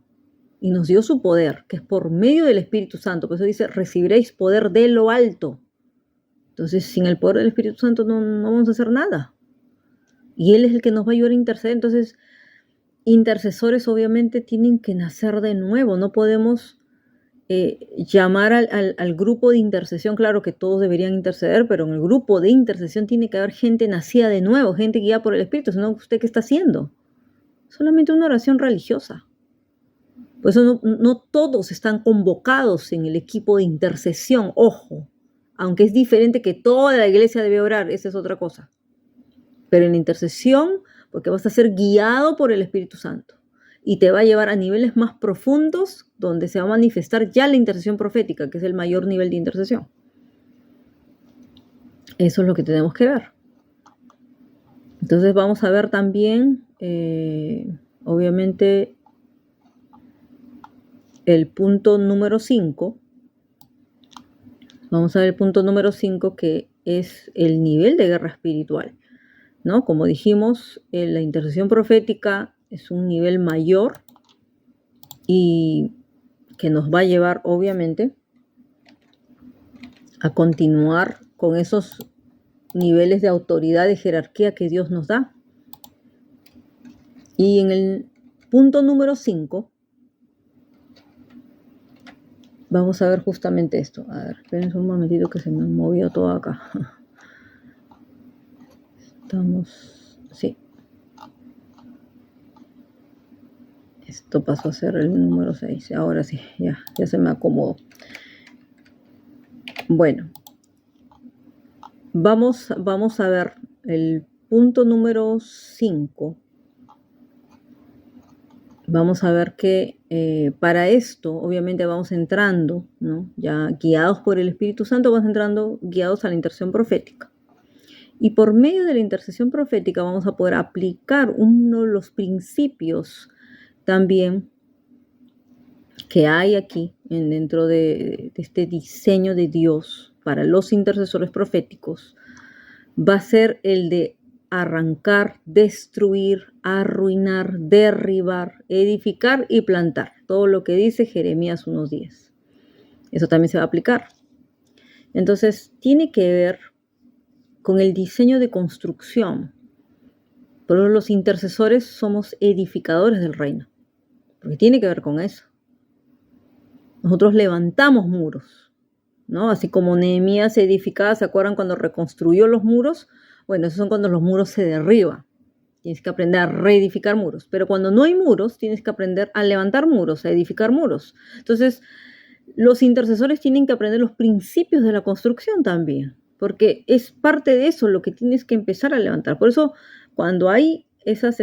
y nos dio su poder, que es por medio del Espíritu Santo. Por eso dice, recibiréis poder de lo alto. Entonces, sin el poder del Espíritu Santo no vamos a hacer nada. Y Él es el que nos va a ayudar a interceder. Entonces, intercesores obviamente tienen que nacer de nuevo. No podemos llamar al grupo de intercesión. Claro que todos deberían interceder, pero en el grupo de intercesión tiene que haber gente nacida de nuevo, gente guiada por el Espíritu. Si no, ¿usted qué está haciendo? Solamente una oración religiosa. Por eso no todos están convocados en el equipo de intercesión. Ojo, aunque es diferente que toda la iglesia debe orar, esa es otra cosa. Pero en la intercesión, porque vas a ser guiado por el Espíritu Santo y te va a llevar a niveles más profundos donde se va a manifestar ya la intercesión profética, que es el mayor nivel de intercesión. Eso es lo que tenemos que ver. Entonces vamos a ver también, obviamente, el punto número 5. Vamos a ver el punto número 5, que es el nivel de guerra espiritual, ¿no? Como dijimos, la intercesión profética es un nivel mayor y que nos va a llevar, obviamente, a continuar con esos niveles de autoridad, de jerarquía que Dios nos da. Y en el punto número 5, vamos a ver justamente esto. A ver, espérense un momentito que se me movió todo acá. Sí. Esto pasó a ser el número 6. Ahora sí, ya se me acomodó. Bueno, vamos a ver el punto número 5. Vamos a ver que para esto, obviamente, vamos entrando, ¿no? Ya guiados por el Espíritu Santo, vamos entrando guiados a la intercesión profética. Y por medio de la intercesión profética vamos a poder aplicar uno de los principios también que hay aquí dentro de este diseño de Dios para los intercesores proféticos. Va a ser el de arrancar, destruir, arruinar, derribar, edificar y plantar. Todo lo que dice Jeremías 1:10. Eso también se va a aplicar. Entonces, tiene que ver con el diseño de construcción. Por eso los intercesores somos edificadores del reino, porque tiene que ver con eso. Nosotros levantamos muros, ¿no? Así como Nehemías se edificaba, ¿se acuerdan cuando reconstruyó los muros? Bueno, esos son cuando los muros se derriban. Tienes que aprender a reedificar muros. Pero cuando no hay muros, tienes que aprender a levantar muros, a edificar muros. Entonces, los intercesores tienen que aprender los principios de la construcción también, porque es parte de eso lo que tienes que empezar a levantar. Por eso, cuando hay esas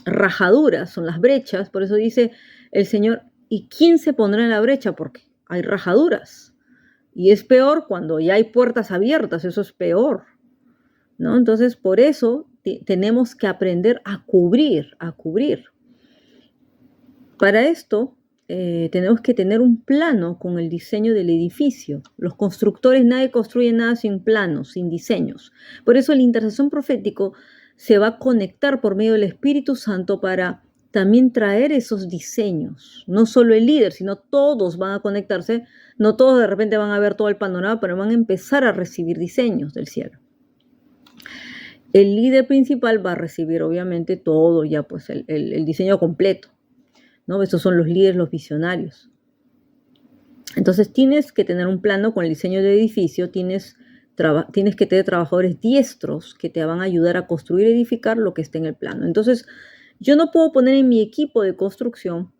rajaduras, son las brechas, por eso dice el Señor, ¿y quién se pondrá en la brecha? Porque hay rajaduras. Y es peor cuando ya hay puertas abiertas, eso es peor, ¿no? Entonces, por eso tenemos que aprender a cubrir, a cubrir. Para esto, tenemos que tener un plano con el diseño del edificio. Los constructores, nadie construye nada sin planos, sin diseños. Por eso el intercesor profético se va a conectar por medio del Espíritu Santo para también traer esos diseños. No solo el líder, sino todos van a conectarse. No todos de repente van a ver todo el panorama, pero van a empezar a recibir diseños del cielo. El líder principal va a recibir obviamente todo ya, pues el diseño completo, ¿no? Esos son los líderes, los visionarios. Entonces tienes que tener un plano con el diseño del edificio, tienes que tener trabajadores diestros que te van a ayudar a construir y edificar lo que esté en el plano. Entonces, yo no puedo poner en mi equipo de construcción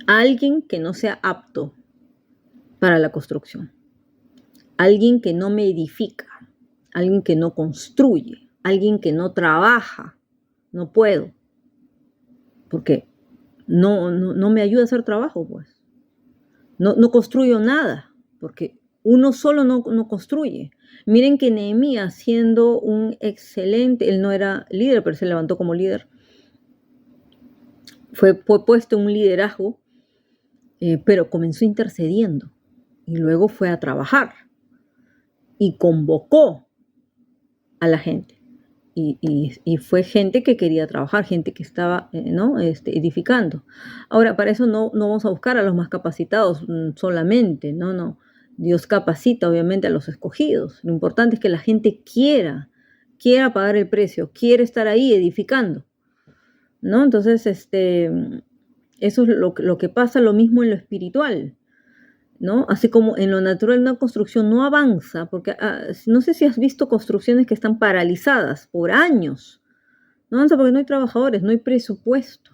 a alguien que no sea apto para la construcción, alguien que no me edifica, alguien que no construye, alguien que no trabaja. No puedo, porque no me ayuda a hacer trabajo, pues. No construyo nada, porque uno solo no construye. Miren que Nehemías, siendo un excelente, él no era líder, pero se levantó como líder. fue puesto en un liderazgo, pero comenzó intercediendo y luego fue a trabajar y convocó a la gente. Y fue gente que quería trabajar, gente que estaba ¿no? Edificando. Ahora, para eso no vamos a buscar a los más capacitados solamente, no. Dios capacita obviamente a los escogidos. Lo importante es que la gente quiera pagar el precio, quiere estar ahí edificando, ¿no? Entonces, eso es lo que pasa, lo mismo en lo espiritual, ¿no? Así como en lo natural una construcción no avanza, porque no sé si has visto construcciones que están paralizadas por años. No avanza porque no hay trabajadores, no hay presupuesto.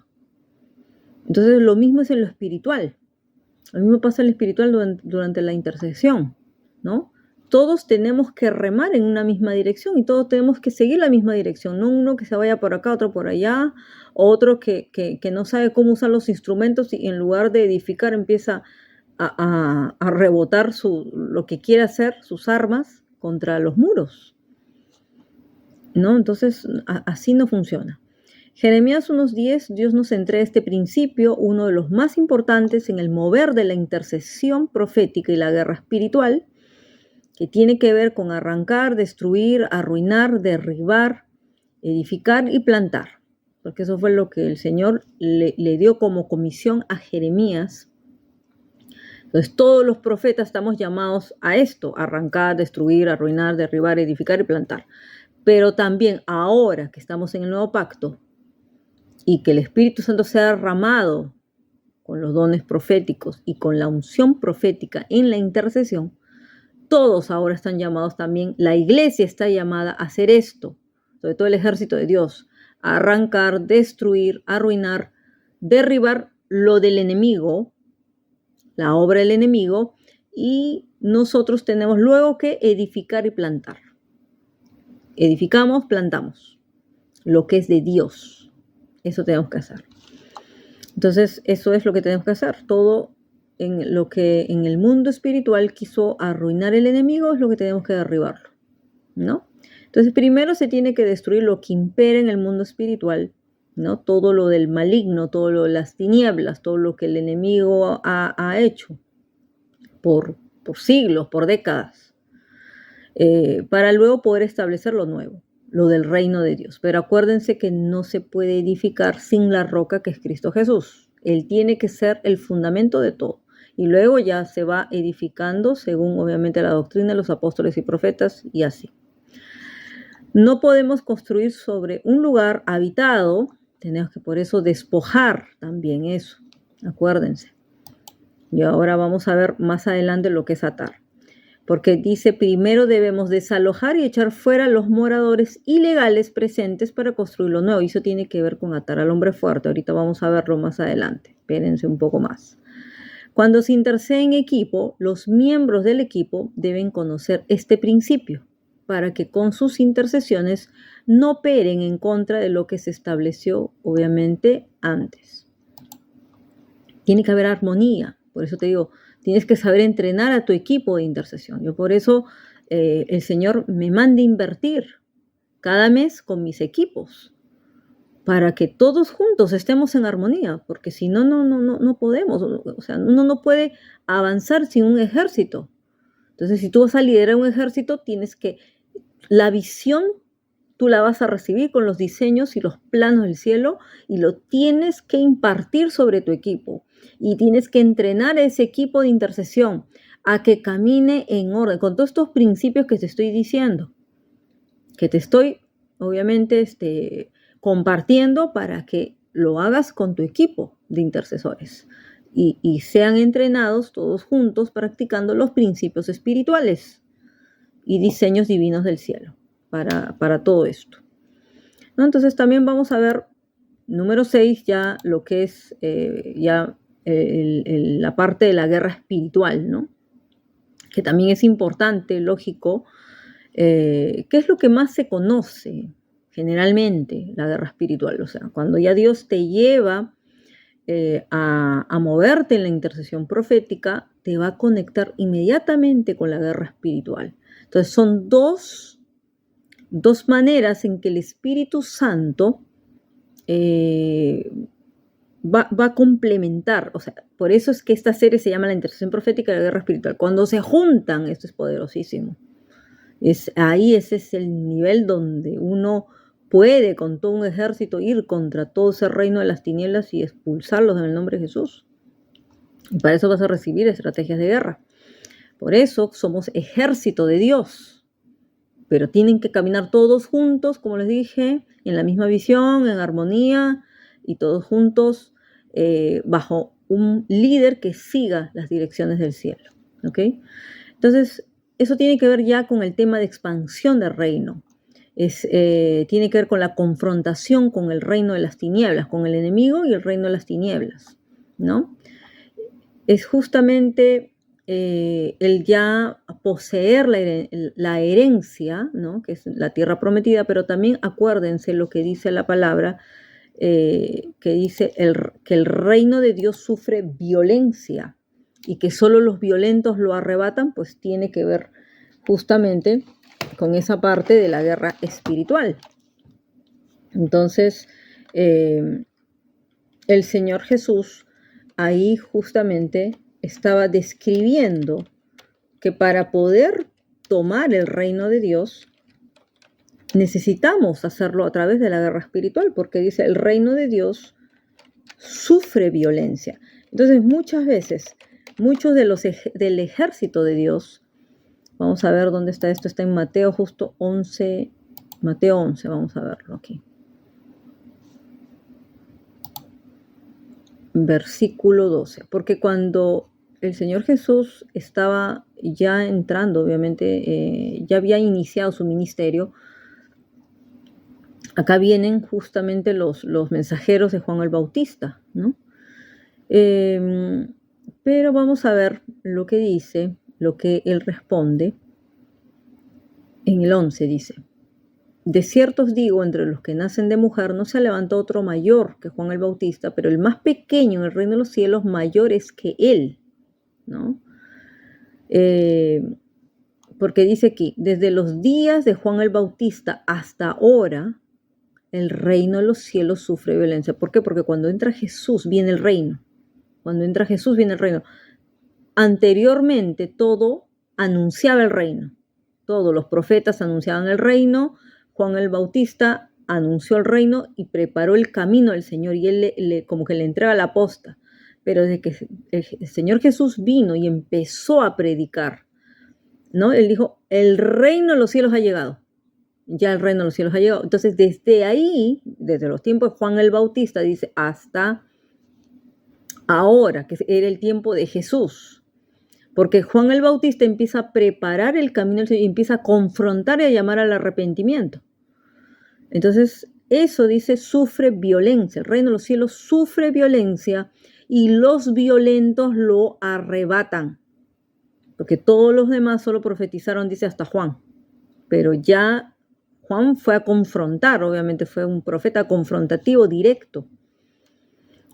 Entonces lo mismo es en lo espiritual. Lo mismo pasa en lo espiritual durante la intercesión, ¿no? Todos tenemos que remar en una misma dirección y todos tenemos que seguir la misma dirección, no uno que se vaya por acá, otro por allá, otro que no sabe cómo usar los instrumentos y en lugar de edificar empieza a rebotar lo que quiere hacer, sus armas, contra los muros, ¿no? Entonces, así no funciona. Jeremías 1:10, Dios nos entrega este principio, uno de los más importantes en el mover de la intercesión profética y la guerra espiritual, que tiene que ver con arrancar, destruir, arruinar, derribar, edificar y plantar. Porque eso fue lo que el Señor le dio como comisión a Jeremías. Entonces todos los profetas estamos llamados a esto, arrancar, destruir, arruinar, derribar, edificar y plantar. Pero también ahora que estamos en el nuevo pacto y que el Espíritu Santo se ha derramado con los dones proféticos y con la unción profética en la intercesión, todos ahora están llamados también, la iglesia está llamada a hacer esto, sobre todo el ejército de Dios, a arrancar, destruir, arruinar, derribar lo del enemigo, la obra del enemigo, y nosotros tenemos luego que edificar y plantar. Edificamos, plantamos lo que es de Dios. Eso tenemos que hacer. Entonces, eso es lo que tenemos que hacer. Todo en lo que en el mundo espiritual quiso arruinar el enemigo es lo que tenemos que derribarlo, ¿no? Entonces, primero se tiene que destruir lo que impera en el mundo espiritual, ¿no? Todo lo del maligno, todo lo de las tinieblas, todo lo que el enemigo ha hecho por siglos, por décadas, para luego poder establecer lo nuevo, lo del reino de Dios. Pero acuérdense que no se puede edificar sin la roca que es Cristo Jesús. Él tiene que ser el fundamento de todo. Y luego ya se va edificando según obviamente la doctrina de los apóstoles y profetas y así. No podemos construir sobre un lugar habitado, tenemos que por eso despojar también eso, acuérdense. Y ahora vamos a ver más adelante lo que es atar. Porque dice, primero debemos desalojar y echar fuera los moradores ilegales presentes para construir lo nuevo. Y eso tiene que ver con atar al hombre fuerte. Ahorita vamos a verlo más adelante. Espérense un poco más. Cuando se intercede en equipo, los miembros del equipo deben conocer este principio para que con sus intercesiones no operen en contra de lo que se estableció, obviamente, antes. Tiene que haber armonía. Por eso te digo, tienes que saber entrenar a tu equipo de intercesión. Yo por eso el Señor me manda invertir cada mes con mis equipos para que todos juntos estemos en armonía, porque si no, no podemos. O sea, uno no puede avanzar sin un ejército. Entonces, si tú vas a liderar un ejército, tienes que, la visión tú la vas a recibir con los diseños y los planos del cielo y lo tienes que impartir sobre tu equipo. Y tienes que entrenar a ese equipo de intercesión a que camine en orden, con todos estos principios que te estoy diciendo, que te estoy, obviamente, compartiendo para que lo hagas con tu equipo de intercesores y sean entrenados todos juntos practicando los principios espirituales y diseños divinos del cielo para todo esto, ¿no? Entonces también vamos a ver, número 6, ya lo que es la parte de la guerra espiritual, ¿no? Que también es importante, lógico, ¿qué es lo que más se conoce generalmente? La guerra espiritual, o sea, cuando ya Dios te lleva a moverte en la intercesión profética, te va a conectar inmediatamente con la guerra espiritual. Entonces son dos maneras en que el Espíritu Santo va a complementar, o sea, por eso es que esta serie se llama La intercesión profética y la guerra espiritual. Cuando se juntan, esto es poderosísimo. Ahí ese es el nivel donde uno puede con todo un ejército ir contra todo ese reino de las tinieblas y expulsarlos en el nombre de Jesús. Y para eso vas a recibir estrategias de guerra. Por eso somos ejército de Dios. Pero tienen que caminar todos juntos, como les dije, en la misma visión, en armonía, y todos juntos bajo un líder que siga las direcciones del cielo. ¿Ok? Entonces, eso tiene que ver ya con el tema de expansión del reino. Tiene que ver con la confrontación con el reino de las tinieblas, con el enemigo y el reino de las tinieblas, ¿no? Es justamente el ya poseer la herencia, ¿no? Que es la tierra prometida, pero también acuérdense lo que dice la palabra, que dice que el reino de Dios sufre violencia y que solo los violentos lo arrebatan, pues tiene que ver justamente con esa parte de la guerra espiritual. Entonces, el Señor Jesús ahí justamente estaba describiendo que para poder tomar el reino de Dios necesitamos hacerlo a través de la guerra espiritual, porque dice el reino de Dios sufre violencia. Entonces muchas veces, muchos del ejército de Dios, vamos a ver dónde está esto, está en Mateo justo 11, Mateo 11, vamos a verlo aquí. Versículo 12, porque cuando el Señor Jesús estaba ya entrando, obviamente, ya había iniciado su ministerio, acá vienen justamente los mensajeros de Juan el Bautista, ¿no? Pero vamos a ver lo que dice, lo que él responde. En el 11 dice: de cierto os digo, entre los que nacen de mujer no se levantó otro mayor que Juan el Bautista, pero el más pequeño en el reino de los cielos mayor es que él, ¿no? Porque dice aquí, desde los días de Juan el Bautista hasta ahora, el reino de los cielos sufre violencia. ¿Por qué? Porque cuando entra Jesús viene el reino. Cuando entra Jesús viene el reino. Anteriormente todo anunciaba el reino. Todos los profetas anunciaban el reino. Juan el Bautista anunció el reino y preparó el camino del Señor, y él como que le entrega la posta. Pero desde que el Señor Jesús vino y empezó a predicar, ¿no? Él dijo, el reino de los cielos ha llegado. Ya el reino de los cielos ha llegado. Entonces, desde ahí, desde los tiempos de Juan el Bautista, dice, hasta ahora, que era el tiempo de Jesús. Porque Juan el Bautista empieza a preparar el camino del Señor y empieza a confrontar y a llamar al arrepentimiento. Entonces, eso dice, sufre violencia. El reino de los cielos sufre violencia y los violentos lo arrebatan. Porque todos los demás solo profetizaron, dice, hasta Juan. Pero ya Juan fue a confrontar, obviamente fue un profeta confrontativo, directo.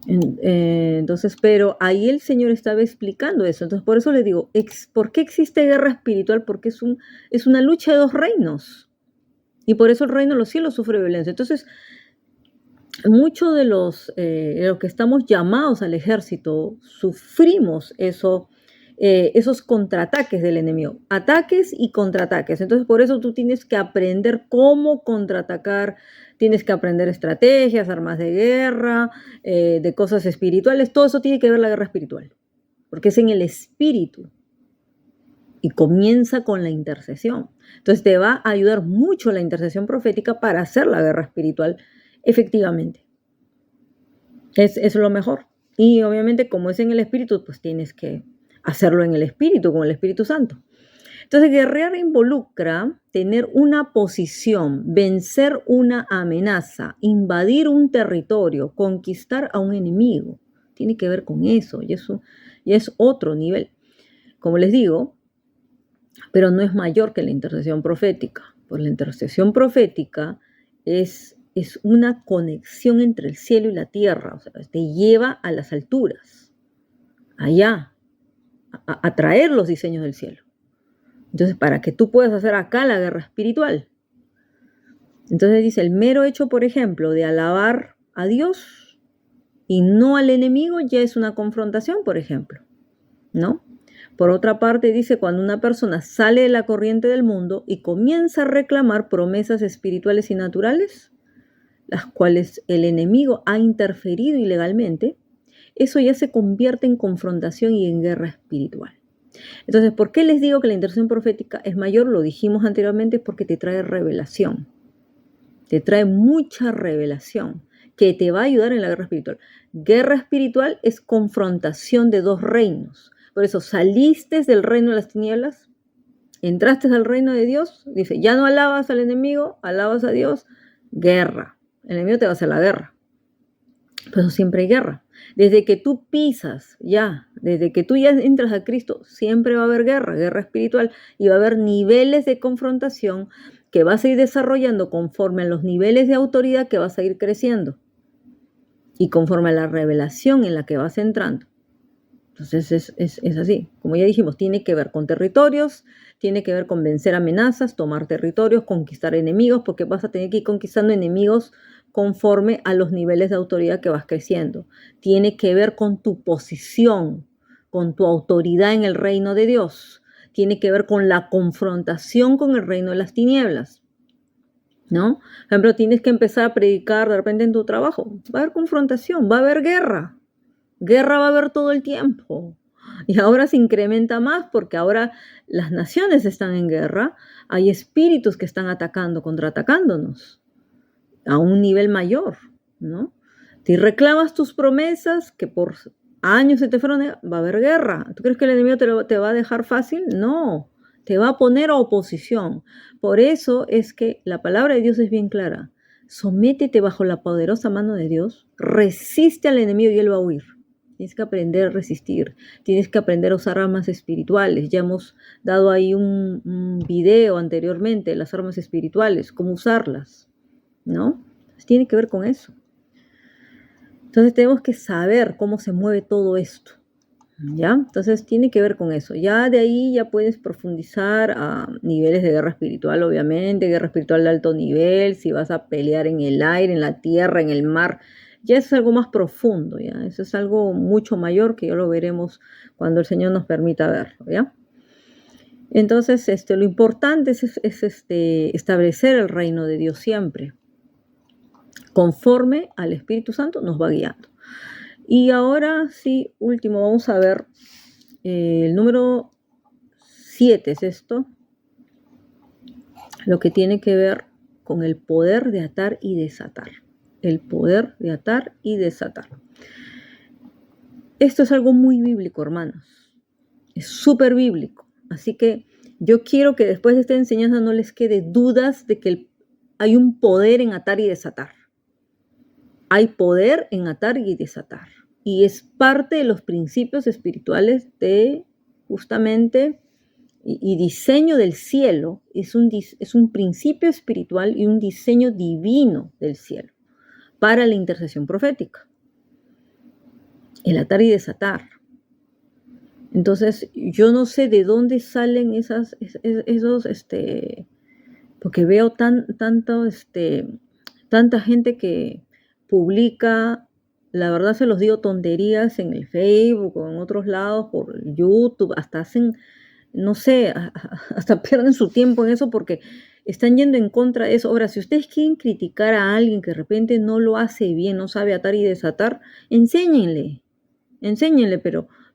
Entonces, pero ahí el Señor estaba explicando eso. Entonces, por eso le digo, ¿por qué existe guerra espiritual? Porque es una lucha de dos reinos. Y por eso el reino de los cielos sufre violencia. Entonces, muchos de los que estamos llamados al ejército sufrimos eso, esos contraataques del enemigo, ataques y contraataques. Entonces, por eso tú tienes que aprender cómo contraatacar, tienes que aprender estrategias, armas de guerra, de cosas espirituales. Todo eso tiene que ver la guerra espiritual, porque es en el espíritu y comienza con la intercesión. Entonces, te va a ayudar mucho la intercesión profética para hacer la guerra espiritual efectivamente. Es lo mejor. Y obviamente, como es en el espíritu, pues tienes que hacerlo en el espíritu, con el Espíritu Santo. Entonces, guerrear involucra tener una posición, vencer una amenaza, invadir un territorio, conquistar a un enemigo. Tiene que ver con eso, y eso ya es otro nivel. Como les digo, pero no es mayor que la intercesión profética. Pues la intercesión profética es una conexión entre el cielo y la tierra, o sea, te lleva a las alturas, allá, a traer los diseños del cielo. Entonces, para que tú puedas hacer acá la guerra espiritual. Entonces dice, el mero hecho, por ejemplo, de alabar a Dios y no al enemigo, ya es una confrontación, por ejemplo, ¿no? Por otra parte, dice, cuando una persona sale de la corriente del mundo y comienza a reclamar promesas espirituales y naturales, las cuales el enemigo ha interferido ilegalmente, eso ya se convierte en confrontación y en guerra espiritual. Entonces, ¿por qué les digo que la intercesión profética es mayor? Lo dijimos anteriormente, porque te trae revelación. Te trae mucha revelación que te va a ayudar en la guerra espiritual. Guerra espiritual es confrontación de dos reinos. Por eso, saliste del reino de las tinieblas, entraste al reino de Dios, dice, ya no alabas al enemigo, alabas a Dios, guerra. El enemigo te va a hacer la guerra. Por eso siempre hay guerra. Desde que tú pisas, desde que tú ya entras a Cristo, siempre va a haber guerra, guerra espiritual, y va a haber niveles de confrontación que vas a ir desarrollando conforme a los niveles de autoridad que vas a ir creciendo y conforme a la revelación en la que vas entrando. Entonces es así. Como ya dijimos, tiene que ver con territorios, tiene que ver con vencer amenazas, tomar territorios, conquistar enemigos, porque vas a tener que ir conquistando enemigos conforme a los niveles de autoridad que vas creciendo. Tiene que ver con tu posición, con tu autoridad en el reino de Dios. Tiene que ver con la confrontación con el reino de las tinieblas, ¿no? Por ejemplo, tienes que empezar a predicar de repente en tu trabajo. Va a haber confrontación, va a haber guerra. Guerra va a haber todo el tiempo. Y ahora se incrementa más porque ahora las naciones están en guerra. Hay espíritus que están atacando, contraatacándonos a un nivel mayor, ¿no? Si reclamas tus promesas que por años se te fueron, va a haber guerra. ¿Tú crees que el enemigo te va a dejar fácil? No, te va a poner a oposición. Por eso es que la palabra de Dios es bien clara. Sométete bajo la poderosa mano de Dios, resiste al enemigo y él va a huir. Tienes que aprender a resistir, tienes que aprender a usar armas espirituales. Ya hemos dado ahí un video anteriormente de las armas espirituales, cómo usarlas, ¿no? Entonces, tiene que ver con eso. Entonces tenemos que saber cómo se mueve todo esto, ¿ya? Entonces tiene que ver con eso. Ya de ahí ya puedes profundizar a niveles de guerra espiritual, obviamente, guerra espiritual de alto nivel, si vas a pelear en el aire, en la tierra, en el mar. Ya es algo más profundo, ¿ya? Eso es algo mucho mayor que ya lo veremos cuando el Señor nos permita verlo, ¿ya? Entonces, lo importante es establecer el reino de Dios siempre. Conforme al Espíritu Santo nos va guiando. Y ahora sí, último, vamos a ver el número 7 es esto, lo que tiene que ver con el poder de atar y desatar. El poder de atar y desatar. Esto es algo muy bíblico, hermanos. Es súper bíblico. Así que yo quiero que después de esta enseñanza no les quede dudas de que hay un poder en atar y desatar. Hay poder en atar y desatar. Y es parte de los principios espirituales de justamente y diseño del cielo. Es un principio espiritual y un diseño divino del cielo para la intercesión profética. El atar y desatar. Entonces, yo no sé de dónde salen esos, porque veo tanta gente que publica, la verdad se los digo, tonterías en el Facebook o en otros lados, por YouTube, hasta hacen, no sé, hasta pierden su tiempo en eso porque están yendo en contra de eso. Ahora, si ustedes quieren criticar a alguien que de repente no lo hace bien, no sabe atar y desatar, enséñenle,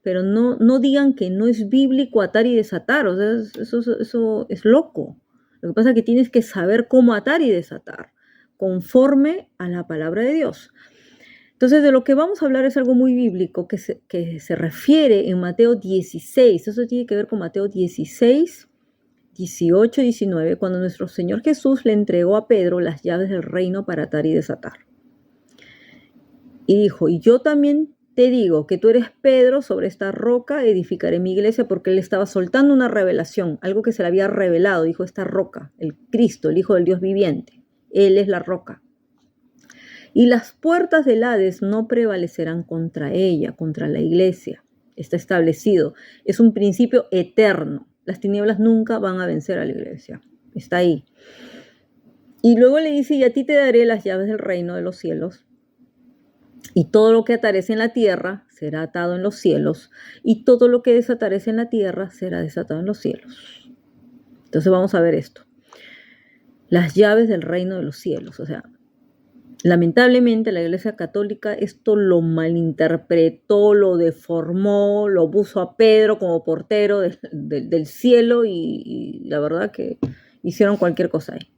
pero no digan que no es bíblico atar y desatar. O sea, eso es loco. Lo que pasa es que tienes que saber cómo atar y desatar conforme a la palabra de Dios. Entonces, de lo que vamos a hablar es algo muy bíblico que se refiere en Mateo 16. Eso tiene que ver con Mateo 16, 18 y 19, cuando nuestro Señor Jesús le entregó a Pedro las llaves del reino para atar y desatar. Y dijo, y yo también te digo que tú eres Pedro, sobre esta roca edificaré mi iglesia, porque él estaba soltando una revelación, algo que se le había revelado. Dijo, esta roca, el Cristo, el Hijo del Dios viviente, él es la roca. Y las puertas del Hades no prevalecerán contra ella, contra la iglesia. Está establecido. Es un principio eterno. Las tinieblas nunca van a vencer a la iglesia. Está ahí. Y luego le dice, y a ti te daré las llaves del reino de los cielos. Y todo lo que atares en la tierra será atado en los cielos, y todo lo que desatares en la tierra será desatado en los cielos. Entonces vamos a ver esto. Las llaves del reino de los cielos. O sea, lamentablemente la Iglesia Católica esto lo malinterpretó, lo deformó, lo puso a Pedro como portero del cielo y la verdad que hicieron cualquier cosa ahí.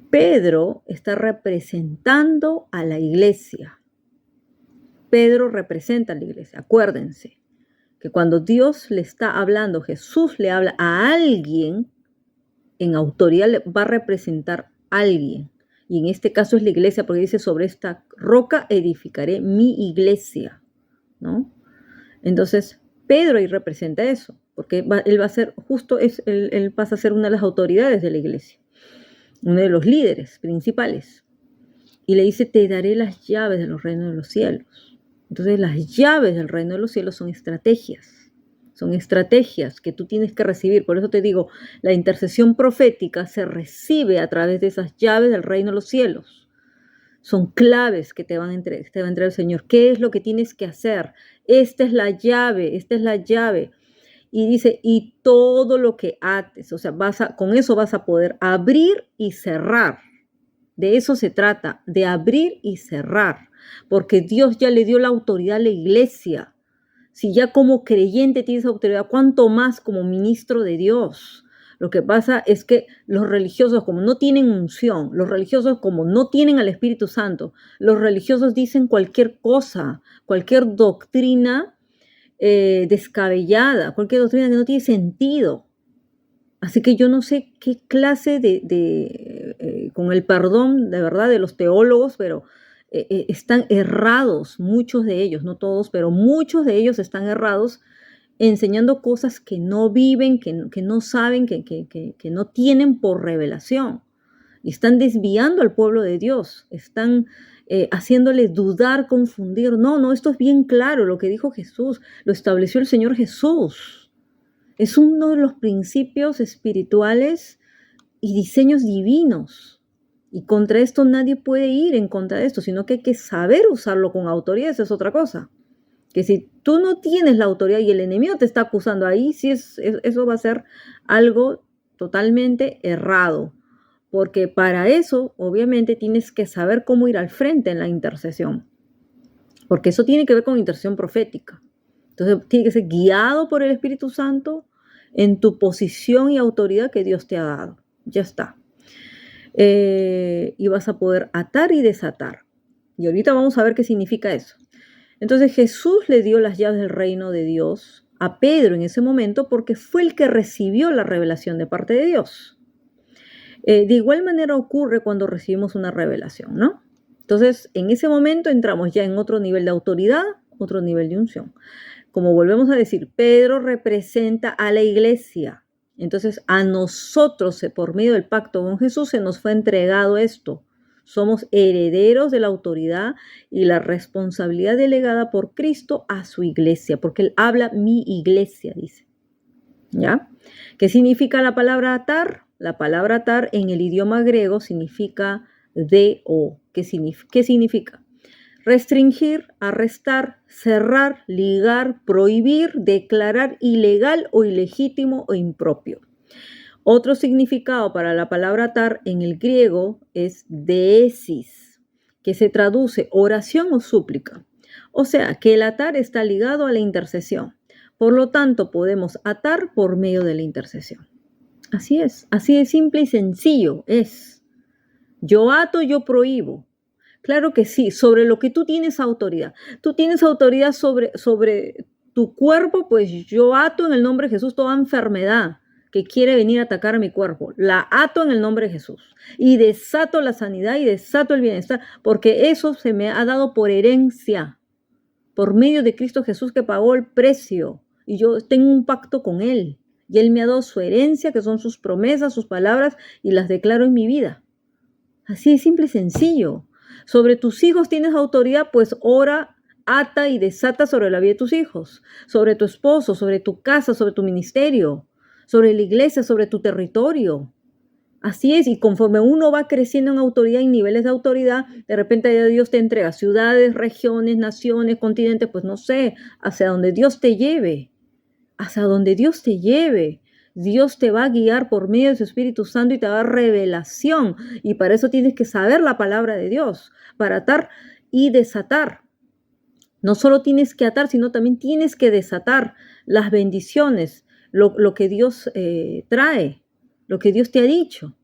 Pedro está representando a la Iglesia. Pedro representa a la Iglesia. Acuérdense que cuando Dios le está hablando, Jesús le habla a alguien, en autoridad va a representar a alguien. Y en este caso es la iglesia, porque dice, sobre esta roca edificaré mi iglesia, ¿no? Entonces, Pedro ahí representa eso, porque él va a ser, justo, él pasa a ser una de las autoridades de la iglesia, uno de los líderes principales. Y le dice, te daré las llaves de los reinos de los cielos. Entonces, las llaves del reino de los cielos son estrategias. Son estrategias que tú tienes que recibir. Por eso te digo, la intercesión profética se recibe a través de esas llaves del reino de los cielos. Son claves que te va a entregar el Señor. ¿Qué es lo que tienes que hacer? Esta es la llave, esta es la llave. Y dice, y todo lo que ates, o sea, con eso vas a poder abrir y cerrar. De eso se trata, de abrir y cerrar. Porque Dios ya le dio la autoridad a la iglesia. Si ya como creyente tienes autoridad, ¿cuánto más como ministro de Dios? Lo que pasa es que los religiosos, como no tienen unción, los religiosos, como no tienen al Espíritu Santo, los religiosos dicen cualquier cosa, cualquier doctrina descabellada, cualquier doctrina que no tiene sentido. Así que yo no sé qué clase con el perdón de verdad de los teólogos, pero están errados, muchos de ellos, no todos, pero muchos de ellos están errados enseñando cosas que no viven, que no saben, que no tienen por revelación. Y están desviando al pueblo de Dios, están haciéndole dudar, confundir. No, esto es bien claro, lo que dijo Jesús, lo estableció el Señor Jesús. Es uno de los principios espirituales y diseños divinos. Y contra esto nadie puede ir en contra de esto, sino que hay que saber usarlo con autoridad, esa es otra cosa. Que si tú no tienes la autoridad y el enemigo te está acusando ahí, sí eso va a ser algo totalmente errado. Porque para eso, obviamente, tienes que saber cómo ir al frente en la intercesión. Porque eso tiene que ver con intercesión profética. Entonces, tiene que ser guiado por el Espíritu Santo en tu posición y autoridad que Dios te ha dado. Ya está. Y vas a poder atar y desatar. Y ahorita vamos a ver qué significa eso. Entonces Jesús le dio las llaves del reino de Dios a Pedro en ese momento porque fue el que recibió la revelación de parte de Dios. De igual manera ocurre cuando recibimos una revelación, ¿no? Entonces en ese momento entramos ya en otro nivel de autoridad, otro nivel de unción. Como volvemos a decir, Pedro representa a la iglesia. Entonces a nosotros, por medio del pacto con Jesús, se nos fue entregado esto. Somos herederos de la autoridad y la responsabilidad delegada por Cristo a su iglesia, porque Él habla mi iglesia, dice. ¿Ya? ¿Qué significa la palabra atar? La palabra atar en el idioma griego significa deo. ¿Qué significa? Restringir, arrestar, cerrar, ligar, prohibir, declarar ilegal o ilegítimo o impropio. Otro significado para la palabra atar en el griego es deesis, que se traduce oración o súplica. O sea, que el atar está ligado a la intercesión. Por lo tanto, podemos atar por medio de la intercesión. Así de simple y sencillo es. Yo ato, yo prohíbo. Claro que sí, sobre lo que tú tienes autoridad. Tú tienes autoridad sobre tu cuerpo, pues yo ato en el nombre de Jesús toda enfermedad que quiere venir a atacar a mi cuerpo. La ato en el nombre de Jesús. Y desato la sanidad y desato el bienestar, porque eso se me ha dado por herencia, por medio de Cristo Jesús que pagó el precio. Y yo tengo un pacto con Él. Y Él me ha dado su herencia, que son sus promesas, sus palabras, y las declaro en mi vida. Así de simple y sencillo. Sobre tus hijos tienes autoridad, pues ora, ata y desata sobre la vida de tus hijos, sobre tu esposo, sobre tu casa, sobre tu ministerio, sobre la iglesia, sobre tu territorio. Así es, y conforme uno va creciendo en autoridad, en niveles de autoridad, de repente Dios te entrega ciudades, regiones, naciones, continentes, pues no sé, hacia donde Dios te lleve, hacia donde Dios te lleve. Dios te va a guiar por medio de su Espíritu Santo y te va a dar revelación. Y para eso tienes que saber la palabra de Dios, para atar y desatar. No solo tienes que atar, sino también tienes que desatar las bendiciones, lo que Dios trae, lo que Dios te ha dicho.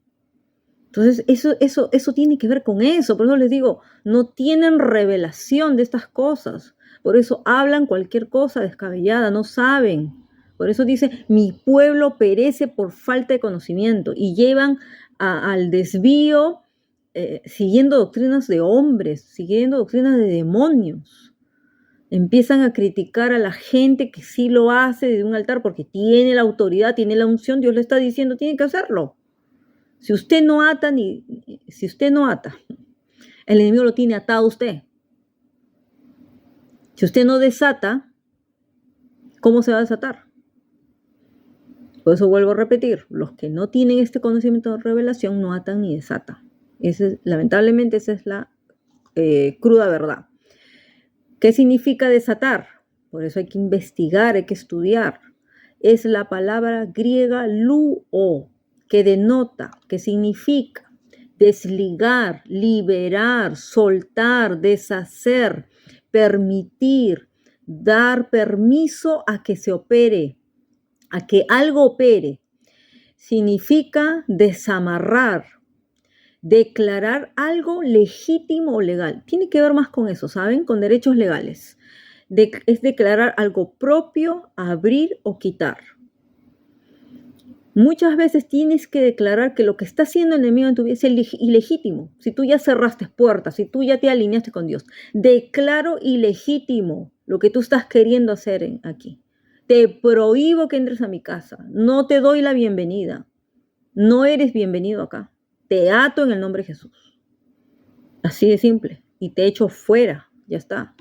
Entonces, eso tiene que ver con eso. Por eso les digo, no tienen revelación de estas cosas. Por eso hablan cualquier cosa descabellada, no saben. Por eso dice, mi pueblo perece por falta de conocimiento y llevan al desvío siguiendo doctrinas de hombres, siguiendo doctrinas de demonios. Empiezan a criticar a la gente que sí lo hace desde un altar porque tiene la autoridad, tiene la unción, Dios le está diciendo, tiene que hacerlo. Si usted no ata, el enemigo lo tiene atado a usted. Si usted no desata, ¿cómo se va a desatar? Por eso vuelvo a repetir, los que no tienen este conocimiento de revelación no atan ni desatan. Lamentablemente esa es la cruda verdad. ¿Qué significa desatar? Por eso hay que investigar, hay que estudiar. Es la palabra griega luo, que denota, que significa desligar, liberar, soltar, deshacer, permitir, dar permiso a que se opere, a que algo opere. Significa desamarrar, declarar algo legítimo o legal. Tiene que ver más con eso, ¿saben? Con derechos legales. Es declarar algo propio, abrir o quitar. Muchas veces tienes que declarar que lo que está haciendo el enemigo en tu vida es ilegítimo. Si tú ya cerraste puertas, si tú ya te alineaste con Dios, declaro ilegítimo lo que tú estás queriendo hacer aquí. Te prohíbo que entres a mi casa. No te doy la bienvenida. No eres bienvenido acá. Te ato en el nombre de Jesús. Así de simple. Y te echo fuera. Ya está.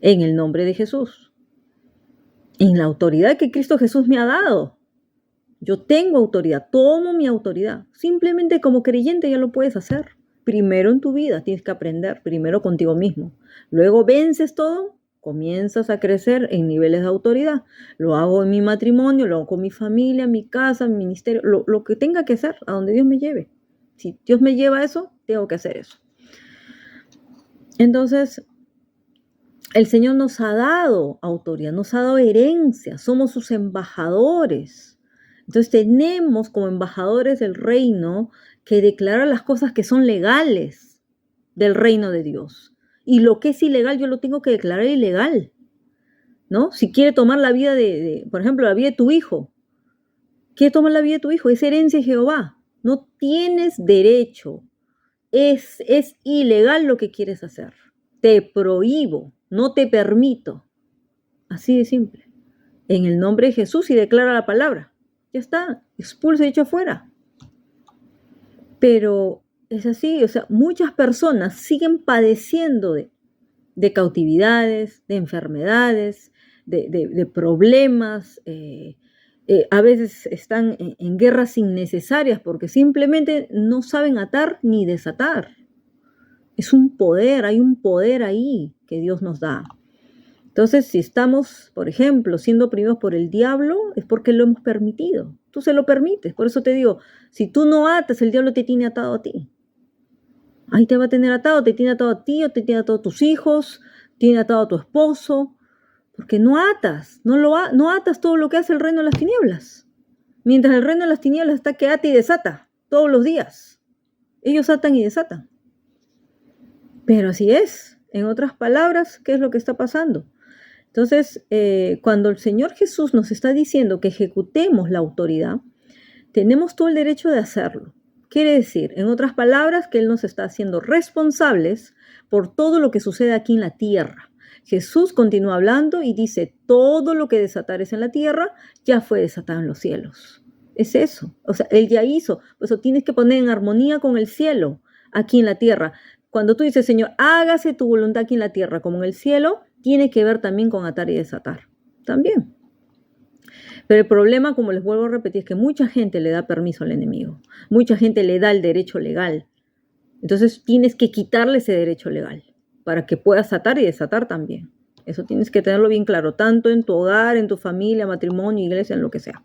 En el nombre de Jesús. En la autoridad que Cristo Jesús me ha dado. Yo tengo autoridad. Tomo mi autoridad. Simplemente como creyente ya lo puedes hacer. Primero en tu vida tienes que aprender. Primero contigo mismo. Luego vences todo. Comienzas a crecer en niveles de autoridad. Lo hago en mi matrimonio, lo hago con mi familia, mi casa, mi ministerio. Lo que tenga que hacer, a donde Dios me lleve. Si Dios me lleva a eso, tengo que hacer eso. Entonces, el Señor nos ha dado autoridad, nos ha dado herencia, somos sus embajadores. Entonces tenemos como embajadores del reino que declarar las cosas que son legales del reino de Dios. Y lo que es ilegal yo lo tengo que declarar ilegal, ¿no? Si quiere tomar la vida por ejemplo, la vida de tu hijo, quiere tomar la vida de tu hijo, es herencia de Jehová. No tienes derecho. Es ilegal lo que quieres hacer. Te prohíbo, no te permito. Así de simple. En el nombre de Jesús y declara la palabra. Ya está, expulsa y echa afuera. Pero es así, o sea, muchas personas siguen padeciendo de cautividades, de enfermedades, de problemas, a veces están en guerras innecesarias porque simplemente no saben atar ni desatar. Es un poder, hay un poder ahí que Dios nos da. Entonces, si estamos, por ejemplo, siendo oprimidos por el diablo, es porque lo hemos permitido. Tú se lo permites. Por eso te digo, si tú no atas, el diablo te tiene atado a ti. Ahí te va a tener atado, te tiene atado a ti, o te tiene atado a tus hijos, tiene atado a tu esposo, porque no atas, no atas todo lo que hace el reino de las tinieblas. Mientras el reino de las tinieblas está que ata y desata todos los días. Ellos atan y desatan. Pero así es. En otras palabras, ¿qué es lo que está pasando? Entonces, cuando el Señor Jesús nos está diciendo que ejecutemos la autoridad, tenemos todo el derecho de hacerlo. Quiere decir, en otras palabras, que Él nos está haciendo responsables por todo lo que sucede aquí en la tierra. Jesús continúa hablando y dice, todo lo que desatares en la tierra ya fue desatado en los cielos. Es eso. O sea, Él ya hizo. Por eso tienes que poner en armonía con el cielo aquí en la tierra. Cuando tú dices, Señor, hágase tu voluntad aquí en la tierra como en el cielo, tiene que ver también con atar y desatar. También. Pero el problema, como les vuelvo a repetir, es que mucha gente le da permiso al enemigo. Mucha gente le da el derecho legal. Entonces tienes que quitarle ese derecho legal para que puedas atar y desatar también. Eso tienes que tenerlo bien claro, tanto en tu hogar, en tu familia, matrimonio, iglesia, en lo que sea.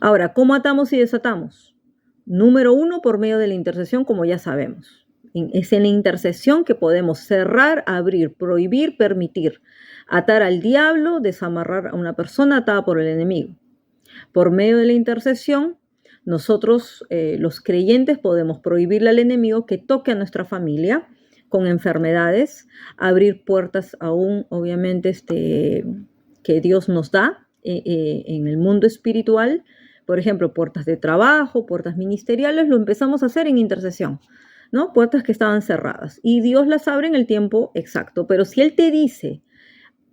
Ahora, ¿cómo atamos y desatamos? Número uno, por medio de la intercesión, como ya sabemos. Es en la intercesión que podemos cerrar, abrir, prohibir, permitir, atar al diablo, desamarrar a una persona atada por el enemigo. Por medio de la intercesión, nosotros, los creyentes, podemos prohibirle al enemigo que toque a nuestra familia con enfermedades, abrir puertas aún, obviamente, que Dios nos da en el mundo espiritual. Por ejemplo, puertas de trabajo, puertas ministeriales, lo empezamos a hacer en intercesión, ¿no? Puertas que estaban cerradas. Y Dios las abre en el tiempo exacto. Pero si Él te dice,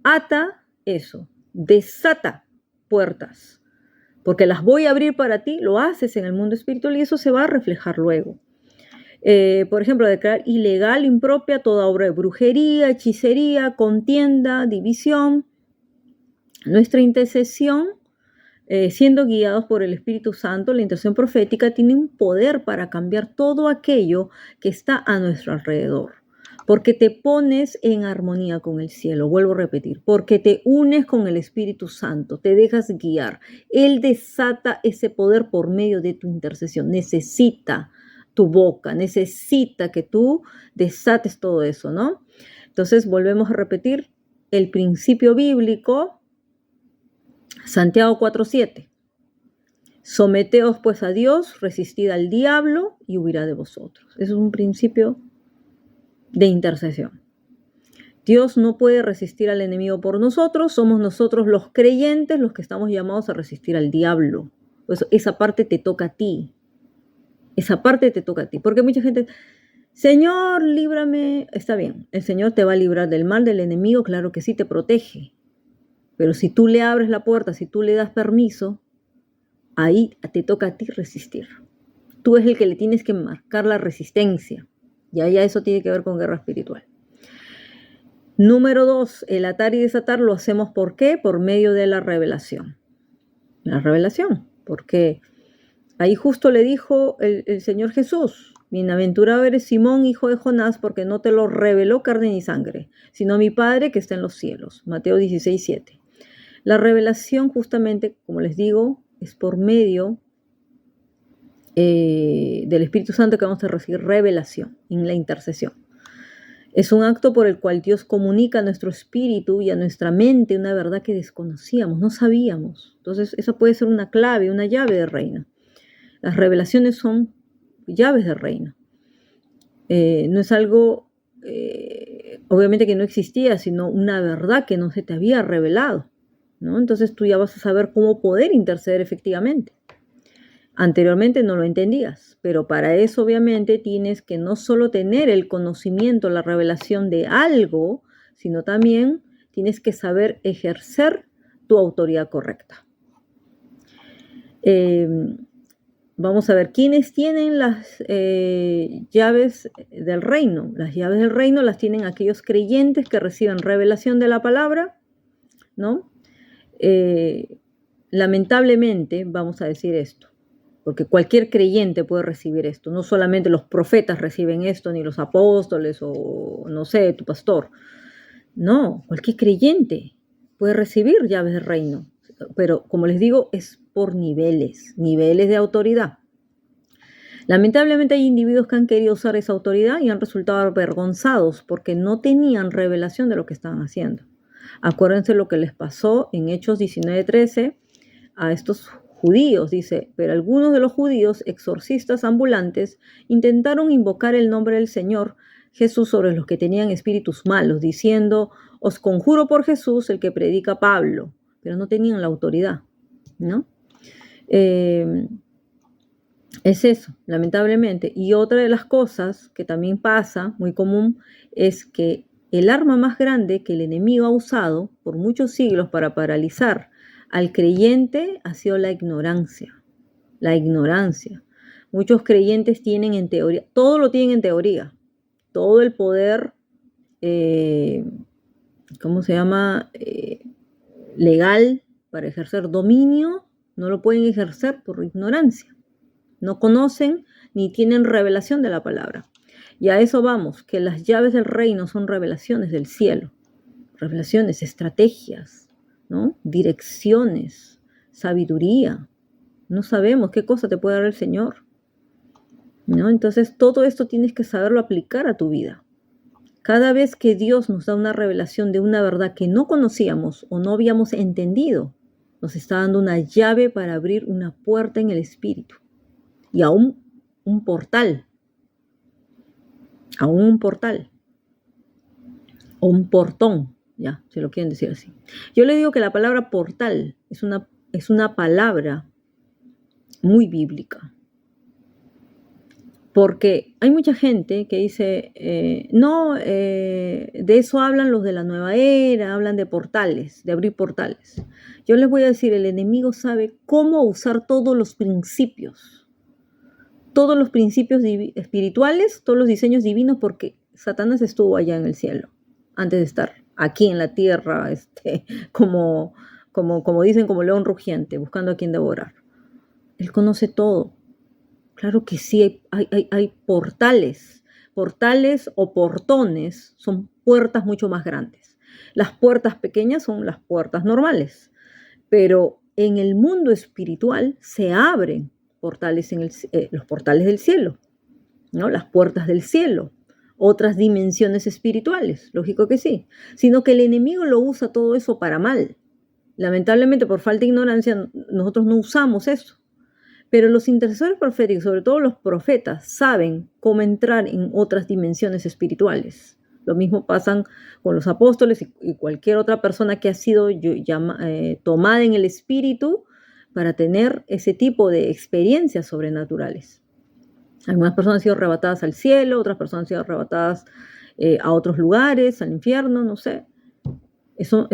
ata eso, desata puertas, porque las voy a abrir para ti, lo haces en el mundo espiritual y eso se va a reflejar luego. Por ejemplo, declarar ilegal, impropia, toda obra de brujería, hechicería, contienda, división. Nuestra intercesión, siendo guiados por el Espíritu Santo, la intercesión profética tiene un poder para cambiar todo aquello que está a nuestro alrededor. Porque te pones en armonía con el cielo, vuelvo a repetir, porque te unes con el Espíritu Santo, te dejas guiar. Él desata ese poder por medio de tu intercesión. Necesita tu boca, necesita que tú desates todo eso, ¿no? Entonces volvemos a repetir el principio bíblico, Santiago 4:7. Someteos pues a Dios, resistid al diablo y huirá de vosotros. Eso es un principio de intercesión. Dios no puede resistir al enemigo por nosotros, somos nosotros los creyentes los que estamos llamados a resistir al diablo. Pues esa parte te toca a ti. Esa parte te toca a ti. Porque mucha gente, Señor, líbrame. Está bien, el Señor te va a librar del mal, del enemigo, claro que sí, te protege. Pero si tú le abres la puerta, si tú le das permiso, ahí te toca a ti resistir. Tú eres el que le tienes que marcar la resistencia. Ya eso tiene que ver con guerra espiritual. Número 2, el atar y desatar lo hacemos ¿por qué? Por medio de la revelación. La revelación, porque ahí justo le dijo el Señor Jesús, bienaventurado eres Simón, hijo de Jonás, porque no te lo reveló carne ni sangre, sino mi Padre que está en los cielos. Mateo 16:7. La revelación justamente, como les digo, es por medio del Espíritu Santo que vamos a recibir revelación en la intercesión. Es un acto por el cual Dios comunica a nuestro espíritu y a nuestra mente una verdad que desconocíamos, no sabíamos. Entonces, esa puede ser una clave, una llave de reino. Las revelaciones son llaves de reino. No es algo, obviamente, que no existía, sino una verdad que no se te había revelado, ¿no? Entonces tú ya vas a saber cómo poder interceder efectivamente. Anteriormente no lo entendías, pero para eso obviamente tienes que no solo tener el conocimiento, la revelación de algo, sino también tienes que saber ejercer tu autoridad correcta. Vamos a ver, ¿quiénes tienen las llaves del reino? Las llaves del reino las tienen aquellos creyentes que reciben revelación de la palabra, ¿no? Lamentablemente, vamos a decir esto, porque cualquier creyente puede recibir esto, no solamente los profetas reciben esto, ni los apóstoles o, no sé, tu pastor. No, cualquier creyente puede recibir llaves del reino, pero como les digo, es por niveles de autoridad. Lamentablemente hay individuos que han querido usar esa autoridad y han resultado avergonzados porque no tenían revelación de lo que estaban haciendo. Acuérdense lo que les pasó en Hechos 19:13 a estos judíos, dice, pero algunos de los judíos, exorcistas ambulantes, intentaron invocar el nombre del Señor Jesús sobre los que tenían espíritus malos, diciendo, os conjuro por Jesús, el que predica Pablo, pero no tenían la autoridad, ¿no? Es eso, lamentablemente. Y otra de las cosas que también pasa, muy común, es que el arma más grande que el enemigo ha usado por muchos siglos para paralizar al creyente ha sido la ignorancia. La ignorancia. Muchos creyentes tienen en teoría, todo lo tienen en teoría, todo el poder, ¿cómo se llama? Legal para ejercer dominio no lo pueden ejercer por ignorancia. No conocen ni tienen revelación de la palabra. Y a eso vamos, que las llaves del reino son revelaciones del cielo, revelaciones, estrategias, ¿no? Direcciones, sabiduría. No sabemos qué cosa te puede dar el Señor, ¿no? Entonces todo esto tienes que saberlo aplicar a tu vida. Cada vez que Dios nos da una revelación de una verdad que no conocíamos o no habíamos entendido, nos está dando una llave para abrir una puerta en el espíritu y aún un portal, o un portón, ya, si lo quieren decir así. Yo le digo que la palabra portal es una palabra muy bíblica. Porque hay mucha gente que dice, no, de eso hablan los de la nueva era, hablan de portales, de abrir portales. Yo les voy a decir, el enemigo sabe cómo usar todos los principios espirituales, todos los diseños divinos, porque Satanás estuvo allá en el cielo, antes de estar aquí en la tierra, como dicen, como león rugiente, buscando a quien devorar. Él conoce todo. Claro que sí, hay portales. Portales o portones son puertas mucho más grandes. Las puertas pequeñas son las puertas normales, pero en el mundo espiritual se abren portales los portales del cielo, ¿no? Las puertas del cielo, otras dimensiones espirituales, lógico que sí, sino que el enemigo lo usa todo eso para mal. Lamentablemente, por falta de ignorancia, nosotros no usamos eso. Pero los intercesores proféticos, sobre todo los profetas, saben cómo entrar en otras dimensiones espirituales. Lo mismo pasa con los apóstoles y cualquier otra persona que ha sido tomada en el espíritu para tener ese tipo de experiencias sobrenaturales. Algunas personas han sido arrebatadas al cielo, otras personas han sido arrebatadas a otros lugares, al infierno, no sé. Eso